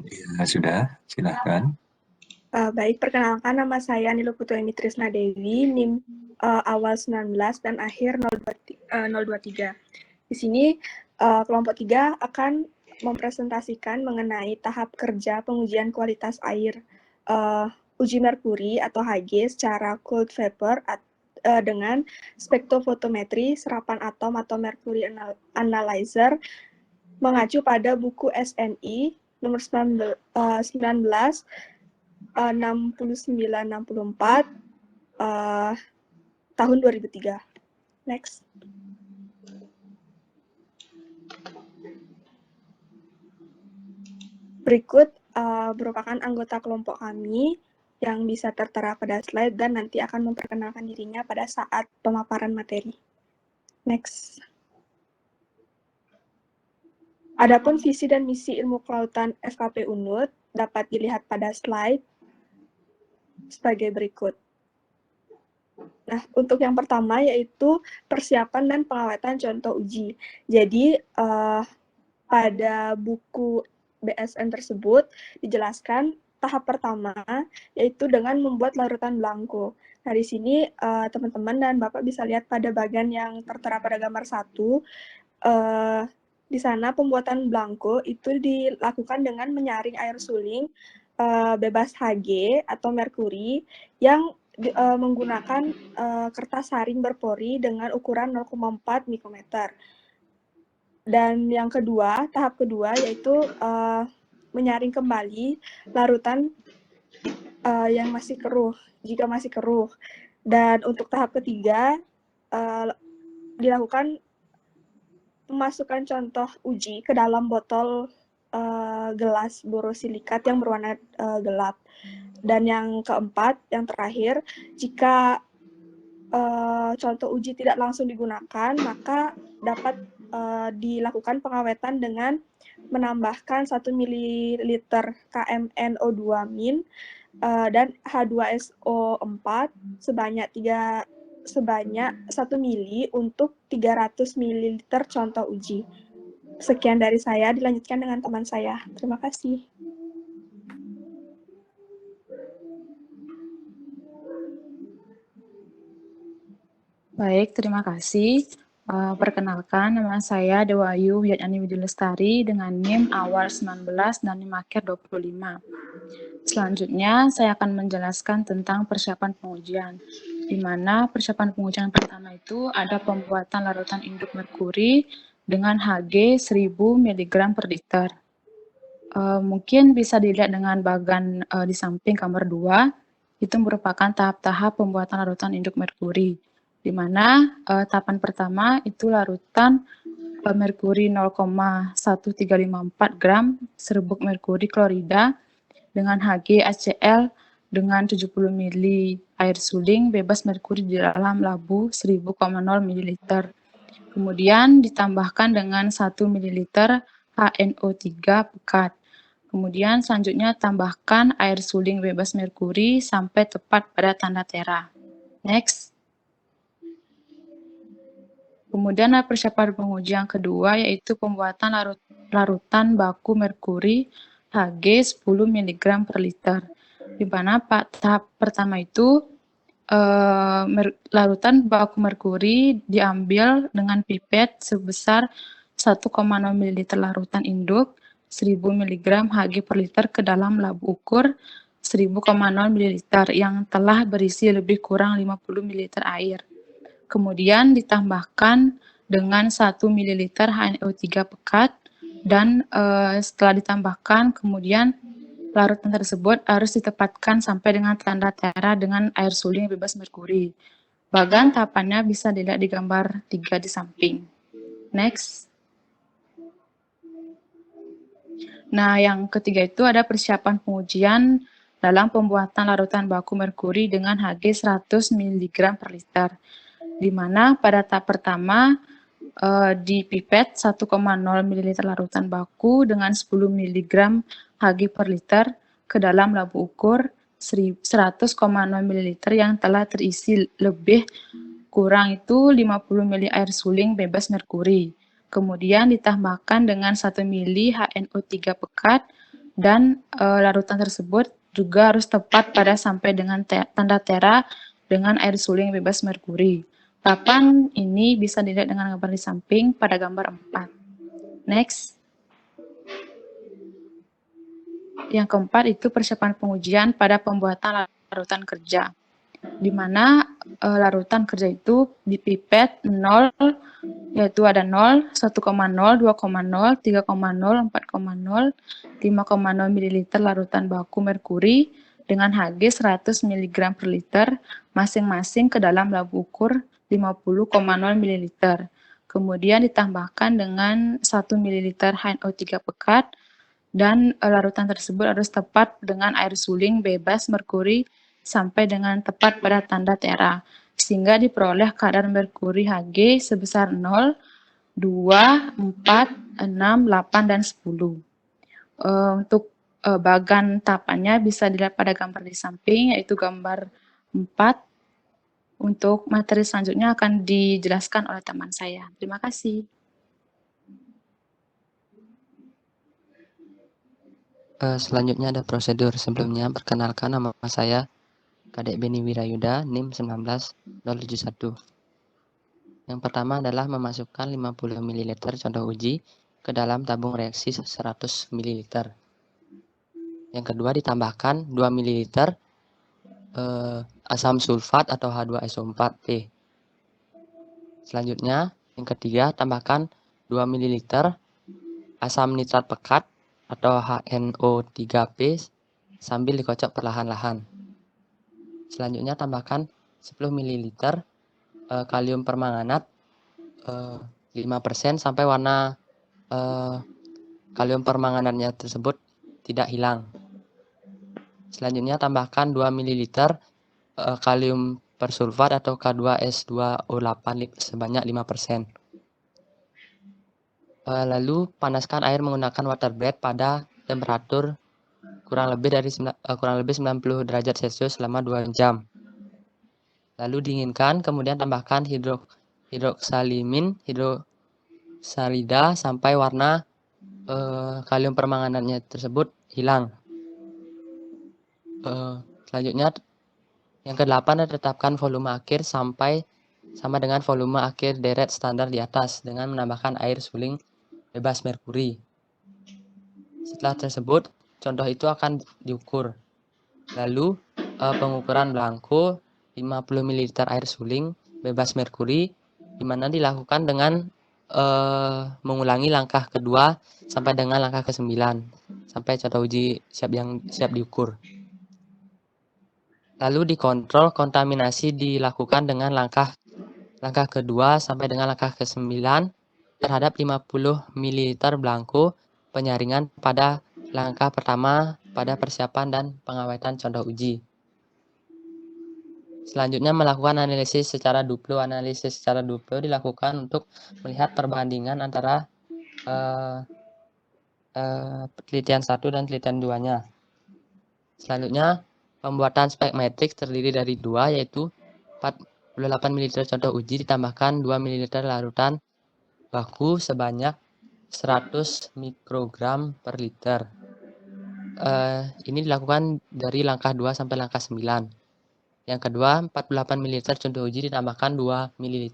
Ya, sudah. Silakan. Baik, perkenalkan nama saya Niluputrini Trisna Dewi, NIM awal 19 dan akhir 023. Di sini kelompok 3 akan mempresentasikan mengenai tahap kerja pengujian kualitas air uji merkuri atau HG secara cold vapor dengan spektrofotometri serapan atom atau mercury analyzer mengacu pada buku SNI nomor 1969-64 tahun 2003. Next. Berikut merupakan anggota kelompok kami yang bisa tertera pada slide dan nanti akan memperkenalkan dirinya pada saat pemaparan materi. Next. Adapun visi dan misi ilmu kelautan FKP UNUT dapat dilihat pada slide sebagai berikut. Nah, untuk yang pertama yaitu persiapan dan pengawetan contoh uji. Jadi, pada buku BSN tersebut dijelaskan tahap pertama yaitu dengan membuat larutan blanko. Nah, di sini teman-teman dan Bapak bisa lihat pada bagian yang tertera pada gambar 1, di sana pembuatan blanko itu dilakukan dengan menyaring air suling bebas Hg atau merkuri yang menggunakan kertas saring berpori dengan ukuran 0,4 mikrometer. Dan yang kedua, tahap kedua yaitu menyaring kembali larutan yang masih keruh, jika masih keruh. Dan untuk tahap ketiga, dilakukan memasukkan contoh uji ke dalam botol gelas borosilikat yang berwarna gelap. Dan yang keempat, yang terakhir, jika contoh uji tidak langsung digunakan, maka dapat dilakukan pengawetan dengan menambahkan 1 ml KMNO2- dan H2SO4 sebanyak 1 mili untuk 300 ml contoh uji. Sekian dari saya, dilanjutkan dengan teman saya. Terima kasih. Baik, terima kasih. Perkenalkan, nama saya Dewayu Widyani Widulestari dengan NIM awal 19 dan NIM akhir 25. Selanjutnya, saya akan menjelaskan tentang persiapan pengujian, di mana persiapan pengujian pertama itu ada pembuatan larutan induk merkuri dengan Hg 1000 mg per liter. Mungkin bisa dilihat dengan bagan di samping gambar 2, itu merupakan tahap-tahap pembuatan larutan induk merkuri, di mana tahapan pertama itu larutan merkuri 0,1354 gram serbuk merkuri klorida dengan Hg HCl dengan 70 ml air suling bebas merkuri di dalam labu 1000,0 ml. Kemudian ditambahkan dengan 1 ml HNO3 pekat. Kemudian selanjutnya tambahkan air suling bebas merkuri sampai tepat pada tanda tera. Next. Kemudian persiapan pengujian kedua yaitu pembuatan larutan baku merkuri Hg 10 mg per liter. Di mana tahap pertama itu larutan baku merkuri diambil dengan pipet sebesar 1,0 ml larutan induk 1000 mg Hg per liter ke dalam labu ukur 1000,0 ml yang telah berisi lebih kurang 50 ml air. Kemudian ditambahkan dengan 1 ml HNO3 pekat dan setelah ditambahkan kemudian larutan tersebut harus ditempatkan sampai dengan tanda tera dengan air suling bebas merkuri. Bagan tahapannya bisa dilihat di gambar 3 di samping. Next. Nah, yang ketiga itu ada persiapan pengujian dalam pembuatan larutan baku merkuri dengan Hg 100 mg per liter. Di mana pada tahap pertama di pipet 1,0 ml larutan baku dengan 10 mg Hg per liter ke dalam labu ukur 100,0 ml yang telah terisi lebih kurang itu 50 ml air suling bebas merkuri. Kemudian ditambahkan dengan 1 ml HNO3 pekat dan larutan tersebut juga harus tepat pada sampai dengan tanda tera dengan air suling bebas merkuri. Tahapan ini bisa dilihat dengan gambar di samping pada gambar 4. Next. Yang keempat itu persiapan pengujian pada pembuatan larutan kerja. Di mana larutan kerja itu di pipet 0, yaitu ada 0, 1,0, 2,0, 3,0, 4,0, 5,0 ml larutan baku merkuri dengan Hg 100 mg per liter masing-masing ke dalam labu ukur 50,0 ml. Kemudian ditambahkan dengan 1 ml HNO3 pekat dan larutan tersebut harus tepat dengan air suling bebas merkuri sampai dengan tepat pada tanda tera, sehingga diperoleh kadar merkuri Hg sebesar 0, 2, 4, 6, 8, dan 10. Untuk bagan tahapannya bisa dilihat pada gambar di samping, yaitu gambar 4. Untuk materi selanjutnya akan dijelaskan oleh teman saya. Terima kasih. Selanjutnya ada prosedur. Sebelumnya, perkenalkan nama saya Kadek Beni Wirayuda, NIM 19071. Yang pertama adalah memasukkan 50 ml contoh uji ke dalam tabung reaksi 100 ml. Yang kedua, ditambahkan 2 ml asam sulfat atau H2SO4P. Selanjutnya, yang ketiga, tambahkan 2 ml asam nitrat pekat atau HNO3P sambil dikocok perlahan-lahan. Selanjutnya, tambahkan 10 ml kalium permanganat 5% sampai warna kalium permanganatnya tersebut tidak hilang. Selanjutnya, tambahkan 2 ml kalium persulfat atau K2S2O8 sebanyak 5%. Lalu panaskan air menggunakan water bed pada temperatur kurang lebih 90 derajat Celcius selama 2 jam. Lalu dinginkan, kemudian tambahkan hidroksalida sampai warna kalium permanganatnya tersebut hilang. Selanjutnya, yang ke-8 tetapkan volume akhir sama dengan volume akhir deret standar di atas dengan menambahkan air suling bebas merkuri. Setelah tersebut, contoh itu akan diukur. Lalu, pengukuran belangko 50 ml air suling bebas merkuri, di mana dilakukan dengan mengulangi langkah kedua sampai dengan langkah ke-9, sampai contoh uji siap diukur. Lalu dikontrol kontaminasi dilakukan dengan langkah kedua sampai dengan langkah ke-9 terhadap 50 ml belangko penyaringan pada langkah pertama pada persiapan dan pengawetan contoh uji. Selanjutnya, melakukan analisis secara duplo. Analisis secara duplo dilakukan untuk melihat perbandingan antara penelitian 1 dan penelitian 2-nya. Selanjutnya, pembuatan spek matriks terdiri dari 2, yaitu 48 ml contoh uji ditambahkan 2 ml larutan baku sebanyak 100 mikrogram per liter. Ini dilakukan dari langkah 2 sampai langkah 9. Yang kedua, 48 ml contoh uji ditambahkan 2 ml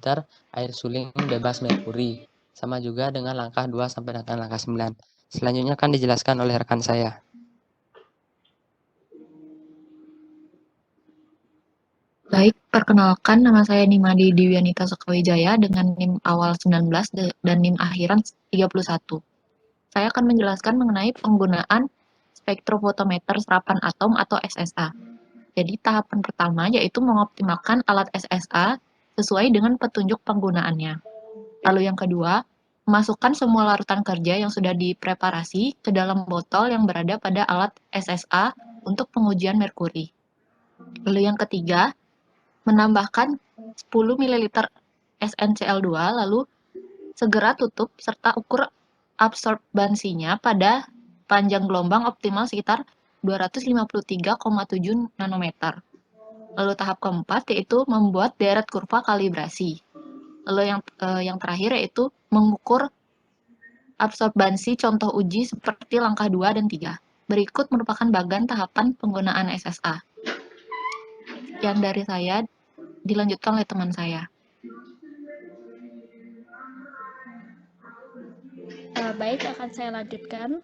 air suling bebas merkuri. Sama juga dengan langkah 2 sampai dengan langkah 9. Selanjutnya akan dijelaskan oleh rekan saya. Baik, perkenalkan nama saya Nimadi Diwianita Sukawijaya dengan NIM awal 19 dan NIM akhiran 31. Saya akan menjelaskan mengenai penggunaan spektrofotometer serapan atom atau SSA. Jadi tahapan pertama yaitu mengoptimalkan alat SSA sesuai dengan petunjuk penggunaannya. Lalu yang kedua, memasukkan semua larutan kerja yang sudah dipreparasi ke dalam botol yang berada pada alat SSA untuk pengujian merkuri. Lalu yang ketiga, menambahkan 10 ml SnCl2 lalu segera tutup serta ukur absorbansinya pada panjang gelombang optimal sekitar 253,7 nanometer. Lalu tahap keempat yaitu membuat deret kurva kalibrasi. Lalu yang terakhir yaitu mengukur absorbansi contoh uji seperti langkah 2 dan 3. Berikut merupakan bagian tahapan penggunaan SSA. Sekian dari saya, dilanjutkan oleh teman saya. Baik, akan saya lanjutkan.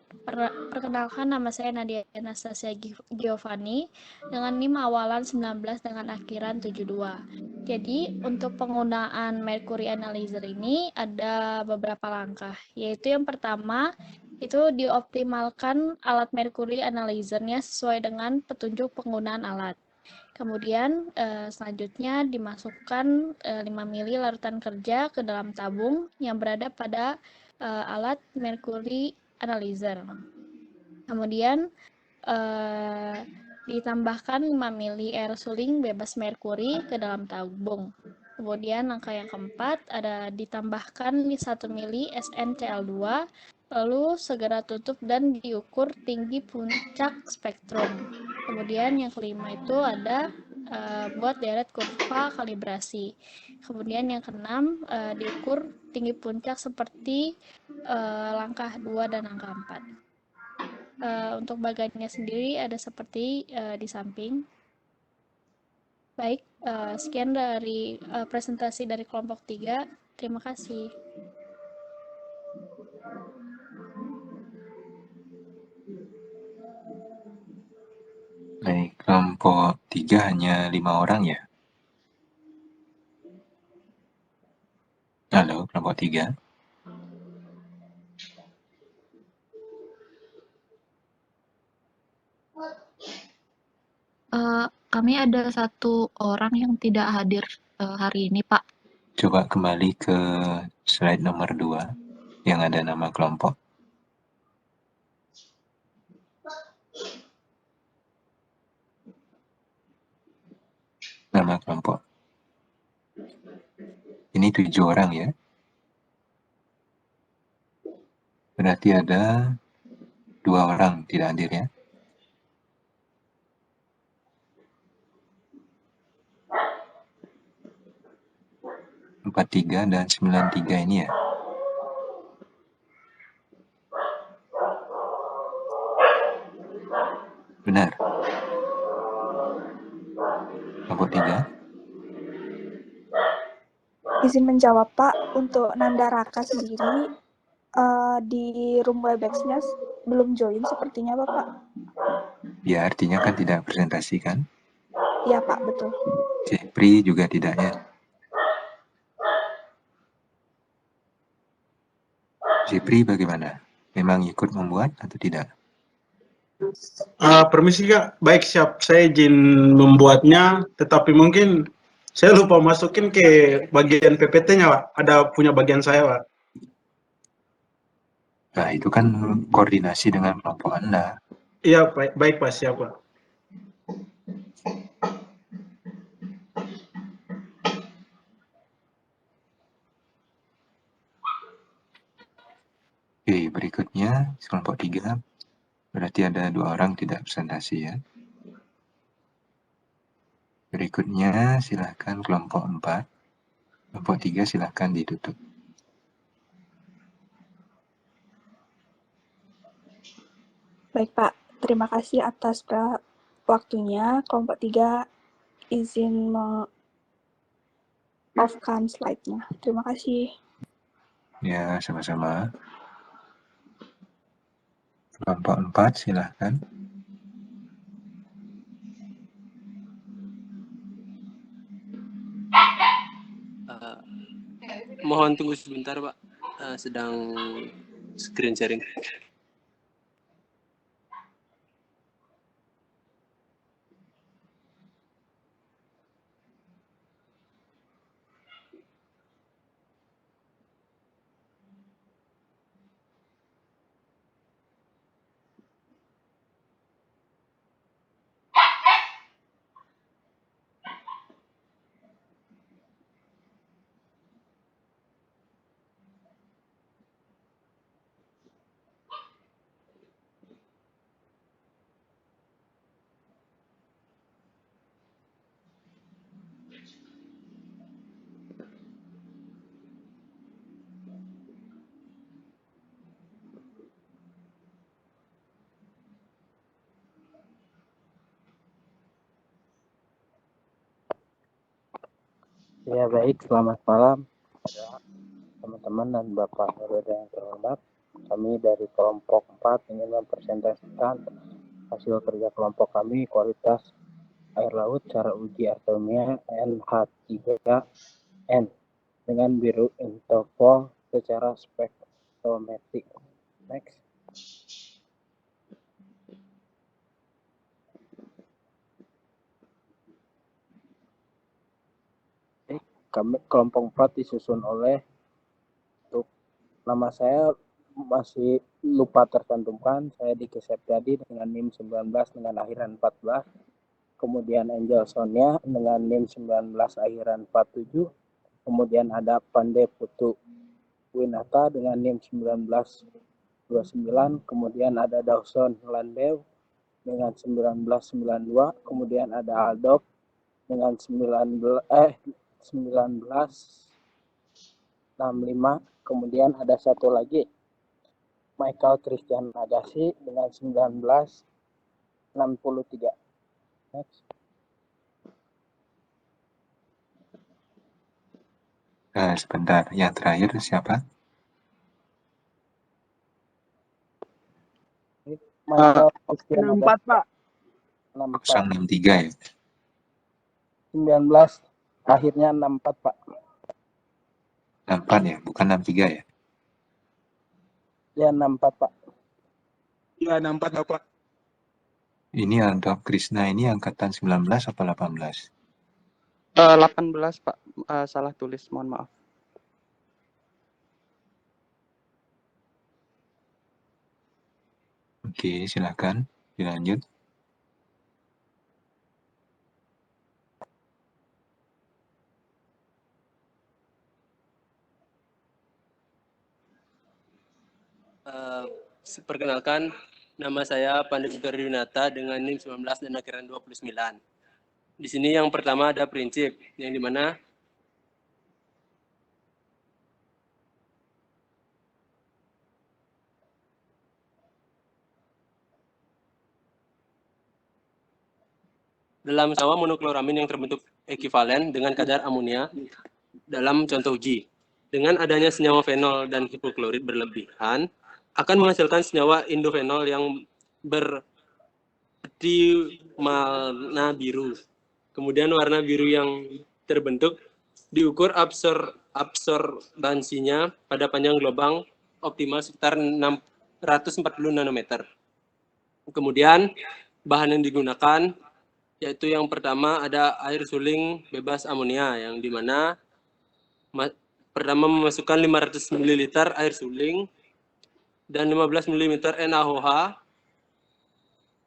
Perkenalkan, nama saya Nadia Anastasia Giovanni dengan NIM awalan 19 dengan akhiran 72. Jadi, untuk penggunaan mercury analyzer ini ada beberapa langkah, yaitu yang pertama itu dioptimalkan alat mercury analyzer-nya sesuai dengan petunjuk penggunaan alat. Kemudian selanjutnya dimasukkan 5 ml larutan kerja ke dalam tabung yang berada pada alat mercury analyzer. Kemudian ditambahkan 5 mili air suling bebas merkuri ke dalam tabung. Kemudian langkah yang keempat ada ditambahkan 1 mili SnCl2, lalu segera tutup dan diukur tinggi puncak spektrum. Kemudian yang kelima itu ada buat deret kurva kalibrasi. Kemudian yang keenam diukur tinggi puncak seperti langkah 2 dan langkah 4. Untuk bagannya sendiri ada seperti di samping. Baik, sekian dari presentasi dari kelompok 3. Terima kasih. Baik, kelompok 3 hanya 5 orang ya? Halo, kelompok 3. Kami ada 1 orang yang tidak hadir hari ini, Pak. Coba kembali ke slide nomor 2 yang ada nama kelompok. Nama kelompok. Ini 7 orang ya. Berarti ada 2 orang tidak hadir ya. Empat 3 dan 93 ini ya. Benar. Kelompok 3. Izin menjawab Pak, untuk Nanda Raka sendiri di room Webex-nya belum join sepertinya Bapak. Ya, artinya kan tidak presentasi kan? Iya Pak, betul. Pri juga tidak ya. Pri bagaimana? Memang ikut membuat atau tidak? Permisi Kak, baik siap. Saya izin membuatnya, tetapi mungkin saya lupa masukin ke bagian PPT-nya Pak. Ada punya bagian saya Pak. Nah, itu kan koordinasi dengan kelompok Anda. Iya, baik Pak, siap Pak. Oke, berikutnya kelompok 3. Berarti ada 2 orang tidak presentasi ya. Berikutnya silahkan kelompok 4. Kelompok 3 silahkan ditutup. Baik Pak, terima kasih atas waktunya. Kelompok 3 izin off-kan slide-nya. Terima kasih. Ya, sama-sama. Kelompok 4 silahkan. Mohon tunggu sebentar Pak, sedang screen sharing. Ya baik, selamat malam teman-teman dan Bapak Ibu yang terhormat. Kami dari kelompok 4 ingin mempresentasikan hasil kerja kelompok kami kualitas air laut cara uji artemia NH3N dengan biru interval secara spektrometrik. Next. Kami kelompok 4 disusun oleh nama saya masih lupa tercantumkan, saya Diki Septiadi dengan NIM 19 dengan akhiran 14. Kemudian Angel Sonia dengan NIM 19 akhiran 47. Kemudian ada Pandey Putu Winata dengan NIM 1929. Kemudian ada Dawson Landew dengan 1992. Kemudian ada Aldop dengan 1965. Kemudian ada satu lagi Michael Christian Agassi dengan 1963. Next. Sebentar, yang terakhir siapa? Michael Christian 64 Pak. 063 ya? 19 akhirnya 64 Pak. 64 ya, bukan 63 ya? Ya 64 Pak. Ya 64 Bapak. Ini untuk Krishna ini angkatan 19 atau 18? 18 Pak, salah tulis, mohon maaf. Oke, silakan dilanjut. Perkenalkan, nama saya Pandey Winata dengan NIM 19 dan akhiran 29. Di sini yang pertama ada prinsip, yang dimana dalam senyawa monokloramin yang terbentuk ekivalen dengan kadar amonia dalam contoh uji. Dengan adanya senyawa fenol dan hipoklorit berlebihan, akan menghasilkan senyawa indofenol yang berwarna biru. Kemudian warna biru yang terbentuk diukur absorbansinya pada panjang gelombang optimal sekitar 640 nanometer. Kemudian bahan yang digunakan yaitu yang pertama ada air suling bebas amonia, yang dimana pertama memasukkan 500 ml air suling dan 15 ml NaOH,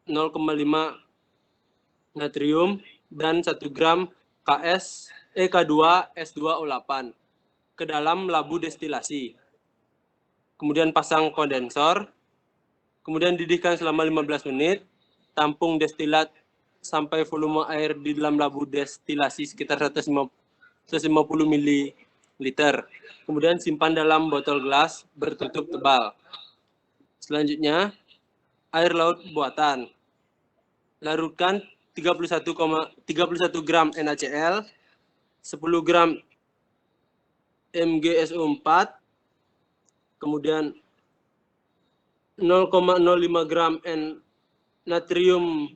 0,5 natrium, dan 1 gram K2S2O8 ke dalam labu destilasi. Kemudian pasang kondensor, kemudian didihkan selama 15 menit, tampung destilat sampai volume air di dalam labu destilasi sekitar 150 ml. Kemudian simpan dalam botol gelas bertutup tebal. Selanjutnya, air laut buatan. Larutkan 31 gram NaCl, 10 gram MgSO4, kemudian 0,05 gram natrium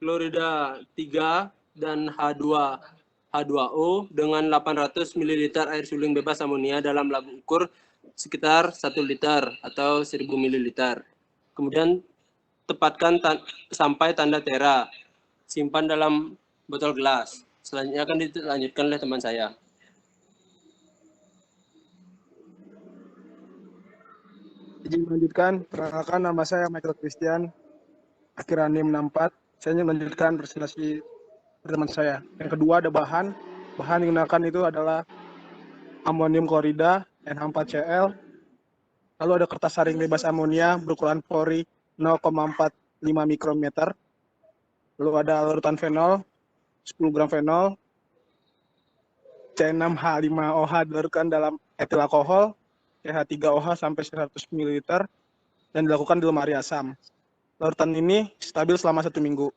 klorida 3 dan H2O dengan 800 ml air suling bebas amonia dalam labu ukur sekitar 1 liter atau 1000 ml. Kemudian tepatkan sampai tanda tera. Simpan dalam botol gelas. Selanjutnya akan dilanjutkan oleh teman saya. Izin melanjutkan, perkenalkan nama saya Michael Christian, akhiran NIM 64. Saya melanjutkan presentasi teman saya. Yang kedua ada bahan yang digunakan itu adalah amonium klorida NH4Cl. Lalu ada kertas saring bebas amonia berukuran pori 0,45 mikrometer. Lalu ada larutan fenol 10 gram fenol, C6H5OH dilarutkan dalam etil alkohol, CH3OH sampai 100 ml dan dilakukan di lemari asam. Larutan ini stabil selama 1 minggu.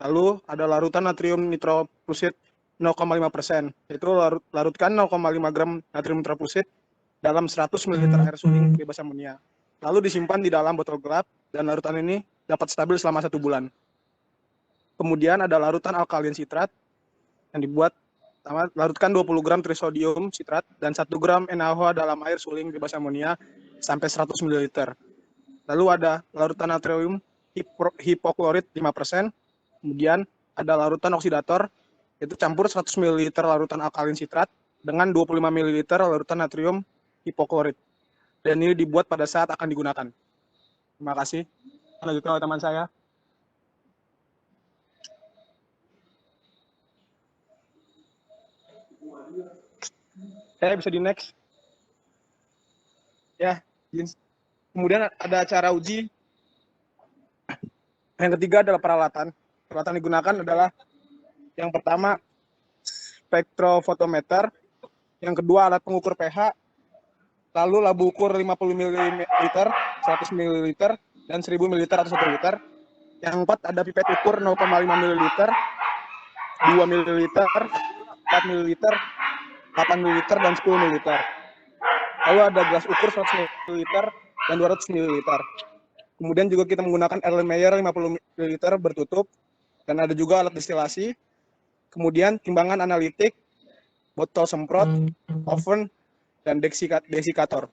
Lalu ada larutan natrium nitroprusid 0,5%, yaitu larutkan 0,5 gram natrium nitroprusid dalam 100 ml air suling bebas amonia. Lalu disimpan di dalam botol gelap dan larutan ini dapat stabil selama 1 bulan. Kemudian ada larutan alkalin sitrat yang dibuat larutkan 20 gram trisodium sitrat dan 1 gram NaOH dalam air suling bebas amonia sampai 100 ml. Lalu ada larutan natrium hipoklorit 5%. Kemudian ada larutan oksidator, yaitu campur 100 ml larutan alkalin sitrat dengan 25 ml larutan natrium hipoklorit. dan ini dibuat pada saat akan digunakan. Terima kasih. Lanjutkan oleh teman saya. Bisa di next. Ya, kemudian ada cara uji. Yang ketiga adalah peralatan. Peralatan yang digunakan adalah yang pertama spektrofotometer, yang kedua alat pengukur pH, lalu labu ukur 50 ml, 100 ml, dan 1000 ml atau 1 liter. Yang keempat ada pipet ukur 0,5 ml, 2 ml, 4 ml, 8 ml, dan 10 ml. Lalu ada gelas ukur 100 ml dan 200 ml. Kemudian juga kita menggunakan Erlenmeyer 50 ml bertutup, dan ada juga alat destilasi. Kemudian timbangan analitik, botol semprot, oven, dan desikator.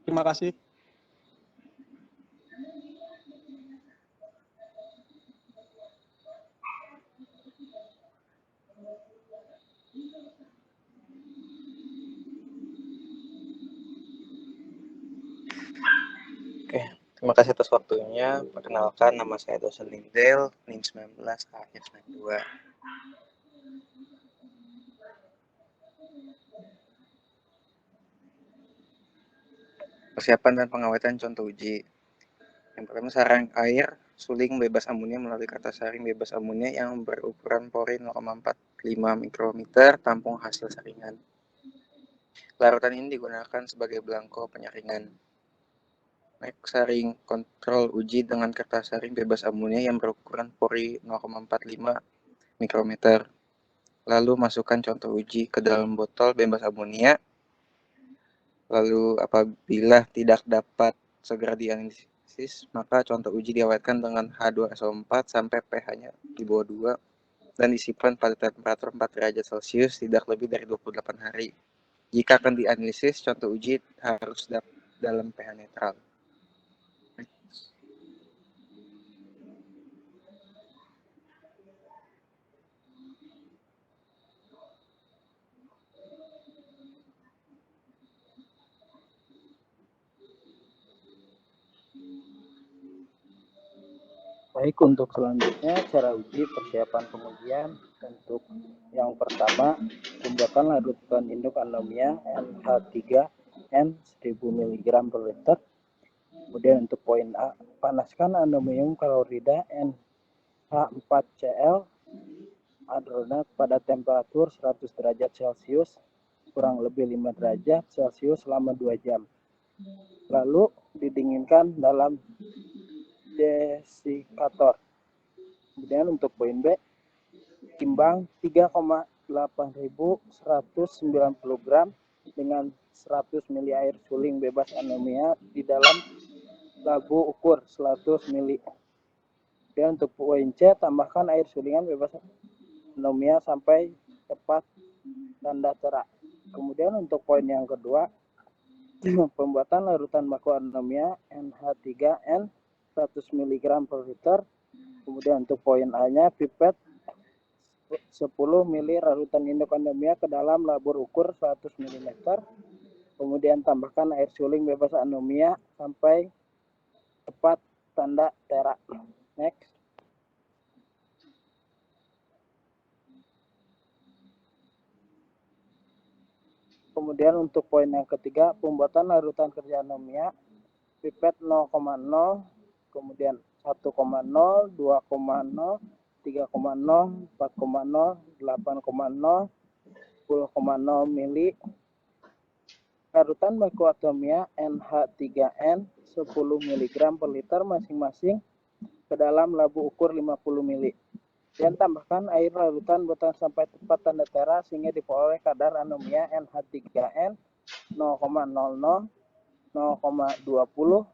Terima kasih. Terima kasih atas waktunya. Perkenalkan, nama saya Dosen Lindel, NIM 19 akhir 92. Persiapan dan pengawetan contoh uji. Yang pertama, sarang air suling bebas amonia melalui kertas saring bebas amonia yang berukuran pori 0,45 mikrometer, tampung hasil saringan. Larutan ini digunakan sebagai belangko penyaringan. Saring kontrol uji dengan kertas saring bebas amonia yang berukuran pori 0,45 mikrometer. Lalu masukkan contoh uji ke dalam botol bebas amonia. Lalu apabila tidak dapat segera dianalisis, maka contoh uji diawetkan dengan H2SO4 sampai pH-nya di bawah 2 dan disimpan pada temperatur 4 derajat Celcius tidak lebih dari 28 hari. Jika akan dianalisis, contoh uji harus dalam pH netral. Baik, untuk selanjutnya cara uji persiapan pengujian. Untuk yang pertama, pembuatan larutan induk anomia NH3N 1000 mg per liter. Kemudian untuk poin A, panaskan anomium klorida NH4Cl adronat pada temperatur 100 derajat Celcius kurang lebih 5 derajat Celcius selama 2 jam. Lalu didinginkan dalam desikator. Kemudian untuk poin B, timbang 3,8190 gram dengan 100 ml air suling bebas anomia di dalam labu ukur 100 ml. Dan untuk poin C, tambahkan air sulingan bebas anomia sampai tepat tanda tera. Kemudian untuk poin yang kedua, pembuatan larutan baku anomia NH3N 100 mg per liter. Kemudian untuk poin A-nya, pipet 10 ml larutan induk anomia ke dalam labur ukur 100 ml. Kemudian tambahkan air suling bebas anomia sampai tepat tanda tera. Next. Kemudian untuk poin yang ketiga, pembuatan larutan kerja anomia, pipet 0,0, kemudian 1,0, 2,0, 3,0, 4,0, 8,0, 10,0 mili. Larutan baku anomia NH3N 10 mg per liter masing-masing ke dalam labu ukur 50 mili. Dan tambahkan air larutan buatan sampai tepat tanda tera sehingga diperoleh kadar anomia NH3N 0,00, 0,20,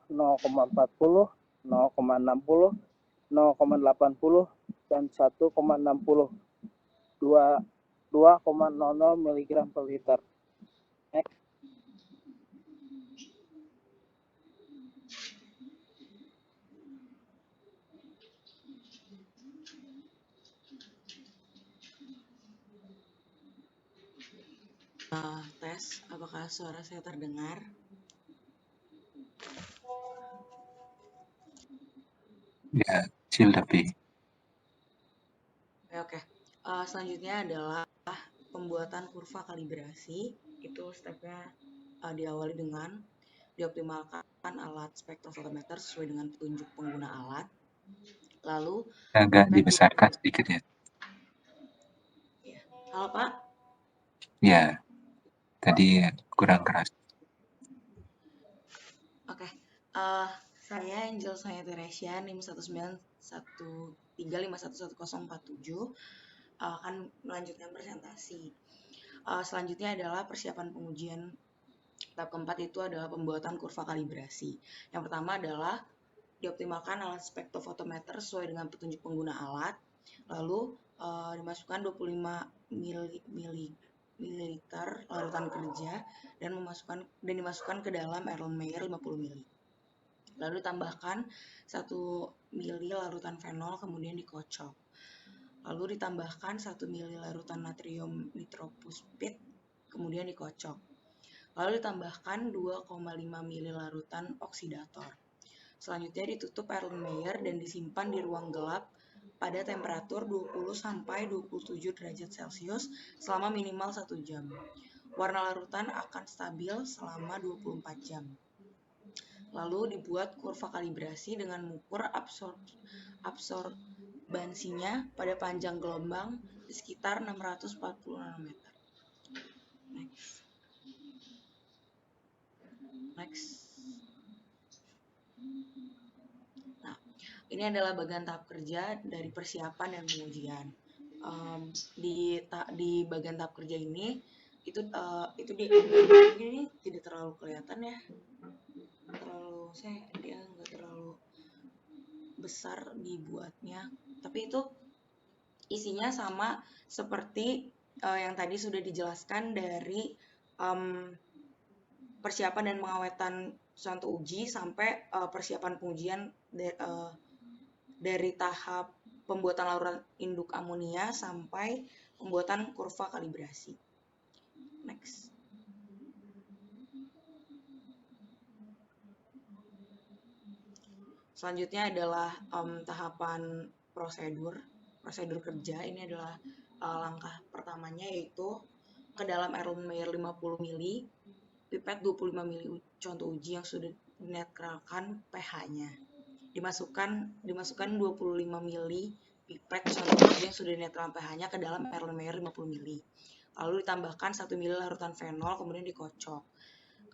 0,40, 0,60, 0,80, dan 1,60. 2,00 mg per liter. Next. tes, apakah suara saya terdengar? Ya, kecil tapi. Oke. Selanjutnya adalah pembuatan kurva kalibrasi. Itu stepnya diawali dengan dioptimalkan alat spektrofotometer sesuai dengan petunjuk pengguna alat. Lalu Agak dibesarkan sedikit ya. Halo Pak. Ya, tadi kurang keras. Oke. Saya Angel Sonia Teresia, NIM 191351147 akan melanjutkan presentasi. Selanjutnya adalah persiapan pengujian. Tahap keempat itu adalah pembuatan kurva kalibrasi. Yang pertama adalah dioptimalkan alat spektrofotometer sesuai dengan petunjuk pengguna alat. Lalu dimasukkan 25 ml larutan kerja dan dimasukkan ke dalam Erlenmeyer 50 ml. Lalu ditambahkan 1 ml larutan fenol kemudian dikocok. Lalu ditambahkan 1 ml larutan natrium nitropuspit kemudian dikocok. Lalu ditambahkan 2,5 ml larutan oksidator. Selanjutnya ditutup Erlenmeyer dan disimpan di ruang gelap pada temperatur 20 sampai 27 derajat Celcius selama minimal 1 jam. Warna larutan akan stabil selama 24 jam. Lalu dibuat kurva kalibrasi dengan mengukur absorbansinya pada panjang gelombang di sekitar 640 nanometer. Next. Nah, ini adalah bagian tahap kerja dari persiapan dan pengujian. Di bagian tahap kerja ini itu di ini tidak terlalu kelihatan ya. Dia nggak terlalu besar dibuatnya, tapi itu isinya sama seperti yang tadi sudah dijelaskan dari persiapan dan pengawetan contoh uji sampai persiapan pengujian dari tahap pembuatan larutan induk amonia sampai pembuatan kurva kalibrasi. Next. Selanjutnya adalah tahapan prosedur kerja. Ini adalah langkah pertamanya yaitu ke dalam Erlenmeyer 50 ml, pipet 25 ml contoh uji yang sudah dinetralkan pH-nya. Dimasukkan 25 ml pipet contoh uji yang sudah dinetralkan pH-nya ke dalam Erlenmeyer 50 ml. Lalu ditambahkan 1 ml larutan fenol kemudian dikocok.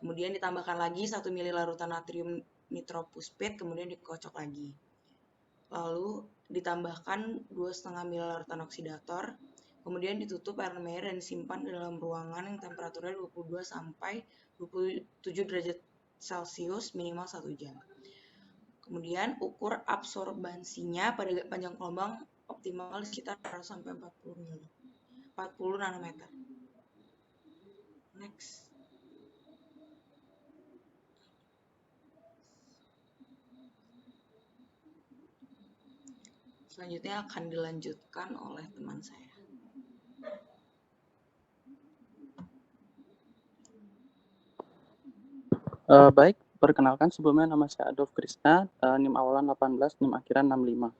Kemudian ditambahkan lagi 1 ml larutan natrium nitropuspit kemudian dikocok lagi. Lalu ditambahkan 2,5 ml larutan oksidator, kemudian ditutup Erlenmeyer dan disimpan di dalam ruangan yang temperaturnya 22 sampai 27 derajat Celcius minimal 1 jam. Kemudian ukur absorbansinya pada panjang gelombang optimal sekitar 100 sampai 40 nanometer. Next. Selanjutnya akan dilanjutkan oleh teman saya. Baik, perkenalkan sebelumnya nama saya Adolf Krishna, NIM awalan 18, NIM akhiran 65.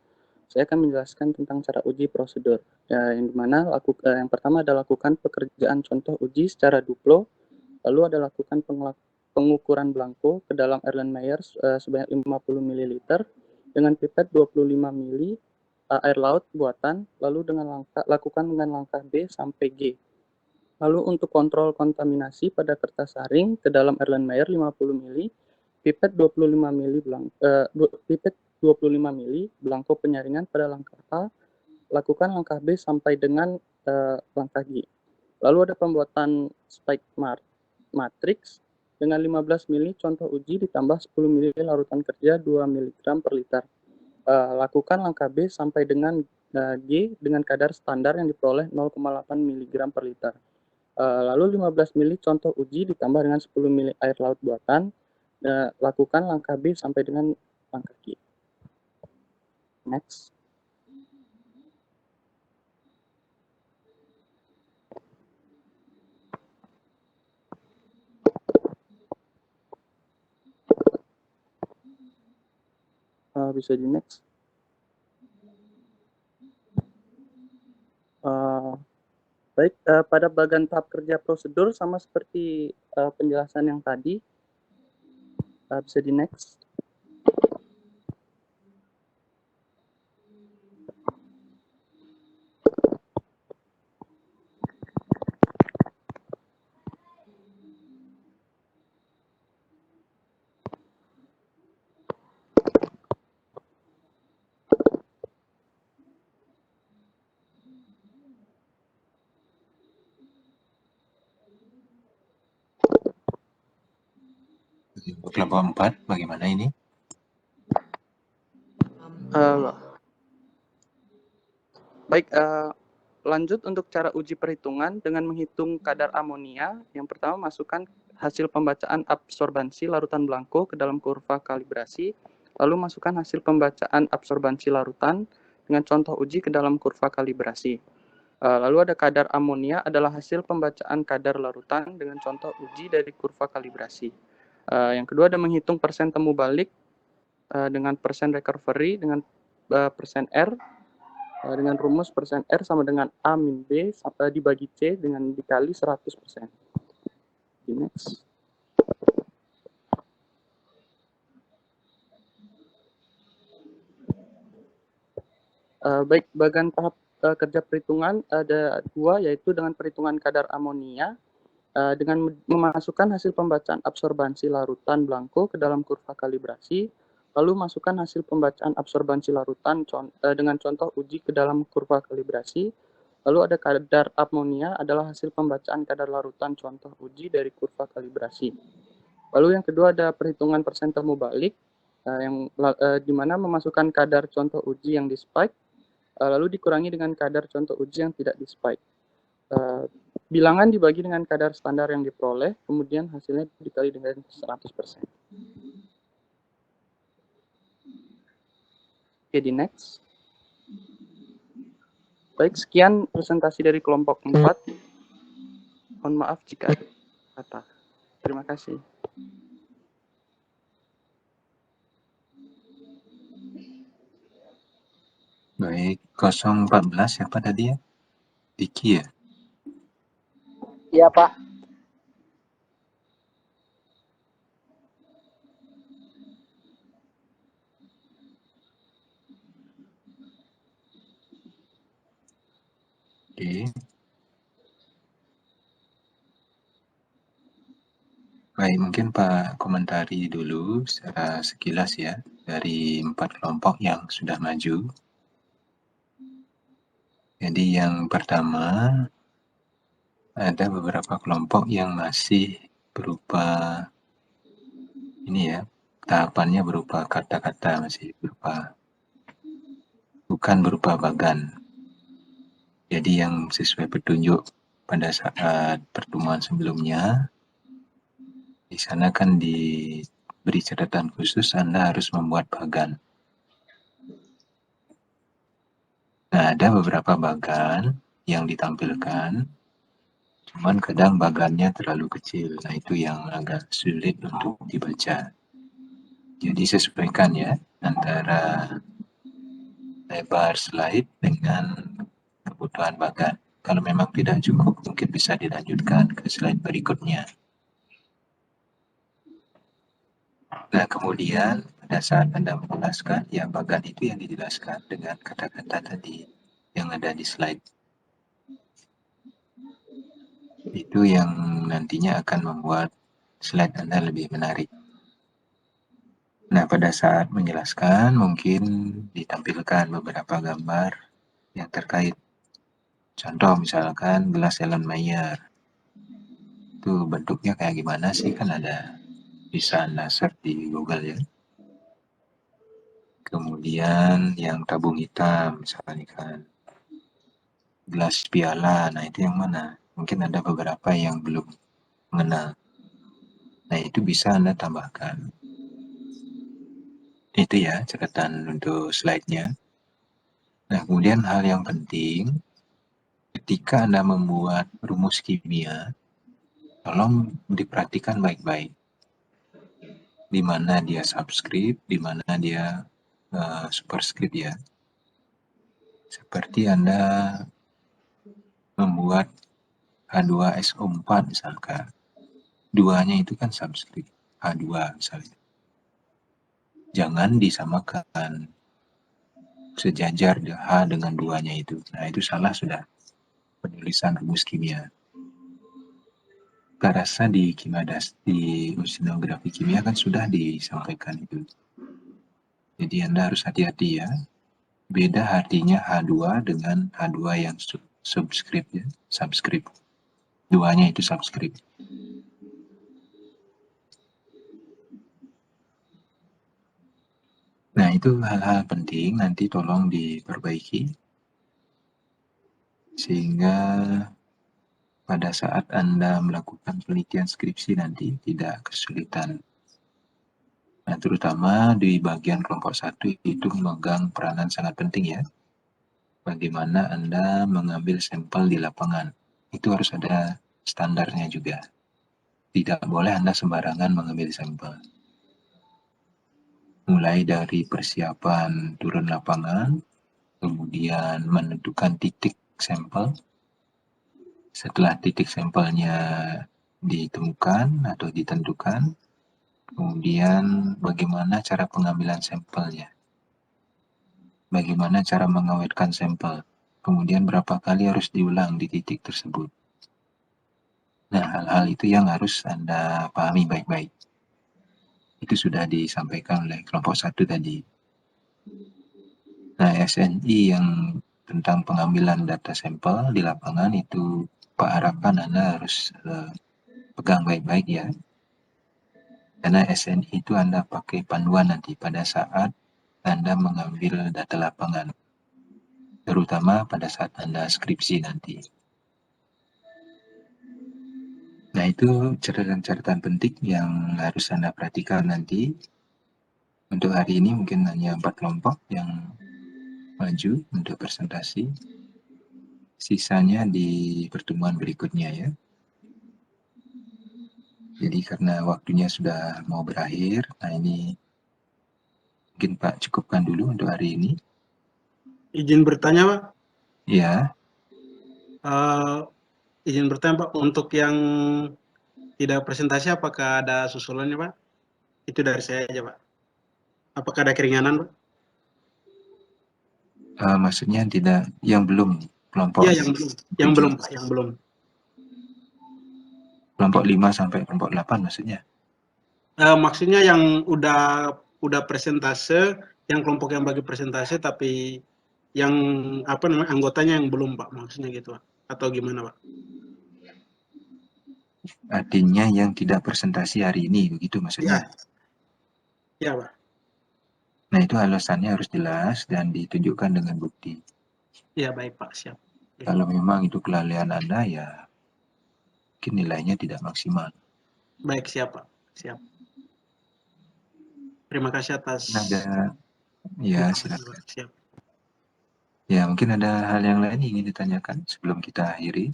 Saya akan menjelaskan tentang cara uji prosedur, yang dimana yang pertama adalah lakukan pekerjaan contoh uji secara duplo, lalu ada lakukan pengukuran blanko ke dalam Erlenmeyer sebanyak 50 ml dengan pipet 25 ml air laut buatan, lalu lakukan dengan langkah B sampai G. Lalu untuk kontrol kontaminasi pada kertas saring ke dalam Erlenmeyer 50 ml, pipet 25 ml blanko penyaringan pada langkah A, lakukan langkah B sampai dengan langkah G. Lalu ada pembuatan spike matrix dengan 15 ml contoh uji ditambah 10 ml larutan kerja 2 mg per liter. Lakukan langkah B sampai dengan G dengan kadar standar yang diperoleh 0,8 mg per liter. Lalu 15 ml contoh uji ditambah dengan 10 ml air laut buatan. Lakukan langkah B sampai dengan langkah G. Next. Bisa di next. Baik, pada bagian tahap kerja prosedur sama seperti penjelasan yang tadi. Bisa di next. Untuk kelompok 4 bagaimana ini? Baik, lanjut untuk cara uji perhitungan dengan menghitung kadar amonia. Yang pertama, masukkan hasil pembacaan absorbansi larutan blanko ke dalam kurva kalibrasi, lalu masukkan hasil pembacaan absorbansi larutan dengan contoh uji ke dalam kurva kalibrasi. Lalu ada kadar amonia adalah hasil pembacaan kadar larutan dengan contoh uji dari kurva kalibrasi. Yang kedua ada menghitung persen temu balik dengan persen recovery dengan persen R dengan rumus persen R sama dengan A min B dibagi C dengan dikali 100%. Di next. Baik, bagian tahap kerja perhitungan ada dua, yaitu dengan perhitungan kadar amonia dengan memasukkan hasil pembacaan absorbansi larutan blanko ke dalam kurva kalibrasi, lalu masukkan hasil pembacaan absorbansi larutan dengan contoh uji ke dalam kurva kalibrasi, lalu ada kadar amonia adalah hasil pembacaan kadar larutan contoh uji dari kurva kalibrasi. Lalu yang kedua ada perhitungan persen temu balik, di mana memasukkan kadar contoh uji yang di spike, lalu dikurangi dengan kadar contoh uji yang tidak di spike. Bilangan dibagi dengan kadar standar yang diperoleh, kemudian hasilnya dikali dengan 100%. Oke, di next. Baik, sekian presentasi dari kelompok 4. Mohon maaf jika ada kata. Terima kasih. Baik, 014 siapa tadi ya? Diki ya? Iya, Pak. Oke. Baik, mungkin Pak komentari dulu secara sekilas ya dari 4 kelompok yang sudah maju. Jadi yang pertama ada beberapa kelompok yang masih berupa ini ya, tahapannya berupa kata-kata, masih berupa bukan berupa bagan. Jadi yang sesuai petunjuk pada saat pertemuan sebelumnya, di sana kan diberi catatan khusus Anda harus membuat bagan. Nah, ada beberapa bagan yang ditampilkan, cuman kadang bagannya terlalu kecil. Nah, itu yang agak sulit untuk dibaca. Jadi sesuaikan ya antara lebar slide dengan kebutuhan bagan. Kalau memang tidak cukup, mungkin bisa dilanjutkan ke slide berikutnya. Nah, kemudian pada saat Anda menjelaskan, ya bagan itu yang dijelaskan dengan kata-kata tadi yang ada di slide. Itu yang nantinya akan membuat slide Anda lebih menarik. Nah, pada saat menjelaskan mungkin ditampilkan beberapa gambar yang terkait. Contoh misalkan gelas Erlenmeyer. Itu bentuknya kayak gimana sih, kan ada, bisa Anda search di Google ya. Kemudian yang tabung hitam misalkan gelas piala, nah itu yang mana? Mungkin ada beberapa yang belum mengenal. Nah, itu bisa Anda tambahkan. Itu ya catatan untuk slide-nya. Nah, kemudian hal yang penting, ketika Anda membuat rumus kimia, tolong diperhatikan baik-baik. Di mana dia subscript, di mana dia superscript ya. Seperti Anda membuat H2SO4 misalkan. 2-nya itu kan subscript H2 misalnya. Jangan disamakan sejajar H dengan 2-nya itu. Nah, itu salah sudah penulisan rumus kimia. Saya rasa di oceanografi kimia kan sudah disampaikan itu. Jadi Anda harus hati-hati ya. Beda artinya H2 dengan H2 yang subscript ya, subscript. 2-nya itu subscript. Nah, itu hal-hal penting, nanti tolong diperbaiki. Sehingga pada saat Anda melakukan penelitian skripsi nanti tidak kesulitan. Nah, terutama di bagian kelompok 1 itu memegang peranan sangat penting ya. Bagaimana Anda mengambil sampel di lapangan. Itu harus ada standarnya juga. Tidak boleh Anda sembarangan mengambil sampel. Mulai dari persiapan turun lapangan, kemudian menentukan titik sampel. Setelah titik sampelnya ditemukan atau ditentukan, kemudian bagaimana cara pengambilan sampelnya, bagaimana cara mengawetkan sampel, kemudian berapa kali harus diulang di titik tersebut. Nah, hal-hal itu yang harus Anda pahami baik-baik. Itu sudah disampaikan oleh kelompok 1 tadi. Nah, SNI yang tentang pengambilan data sampel di lapangan itu Pak harapkan Anda harus pegang baik-baik ya. Karena SNI itu Anda pakai panduan nanti pada saat Anda mengambil data lapangan. Terutama pada saat Anda skripsi nanti. Nah, itu catatan-catatan penting yang harus Anda perhatikan nanti. Untuk hari ini mungkin hanya 4 kelompok yang maju untuk presentasi. Sisanya di pertemuan berikutnya ya. Jadi karena waktunya sudah mau berakhir, nah ini mungkin Pak cukupkan dulu untuk hari ini. Izin bertanya, Pak? Ya. Izin bertanya, Pak, untuk yang tidak presentasi apakah ada susulannya, Pak? Itu dari saya aja, Pak. Apakah ada keringanan, Pak? Maksudnya tidak, yang belum kelompok. Iya, yang belum, Pak, yang belum. Kelompok 5 sampai kelompok 8 maksudnya? Maksudnya yang udah presentase, yang kelompok yang bagi presentase, tapi yang anggotanya yang belum, Pak, maksudnya gitu, Pak. Atau gimana, Pak? Artinya yang tidak presentasi hari ini, begitu maksudnya? Ya, Pak. Nah, itu alasannya harus jelas dan ditunjukkan dengan bukti. Ya, baik, Pak, siap. Kalau memang itu kelalaian Anda, ya mungkin nilainya tidak maksimal. Baik, siap, Pak. Siap. Terima kasih atas... Ya, silakan. Siap. Ya, mungkin ada hal yang lain ingin ditanyakan sebelum kita akhiri.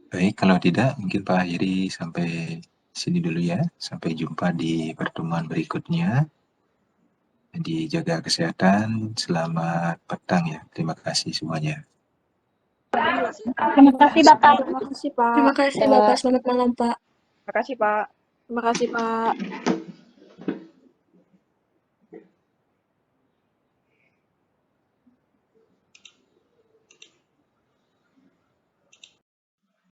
Baik, kalau tidak, mungkin Pak akhiri sampai sini dulu ya. Sampai jumpa di pertemuan berikutnya. Jadi jaga kesehatan, selamat petang ya. Terima kasih semuanya. Terima kasih Bapak. Terima kasih, Pak. Terima kasih Bapak, selamat malam Pak. Terima kasih Pak. Terima kasih, Pak.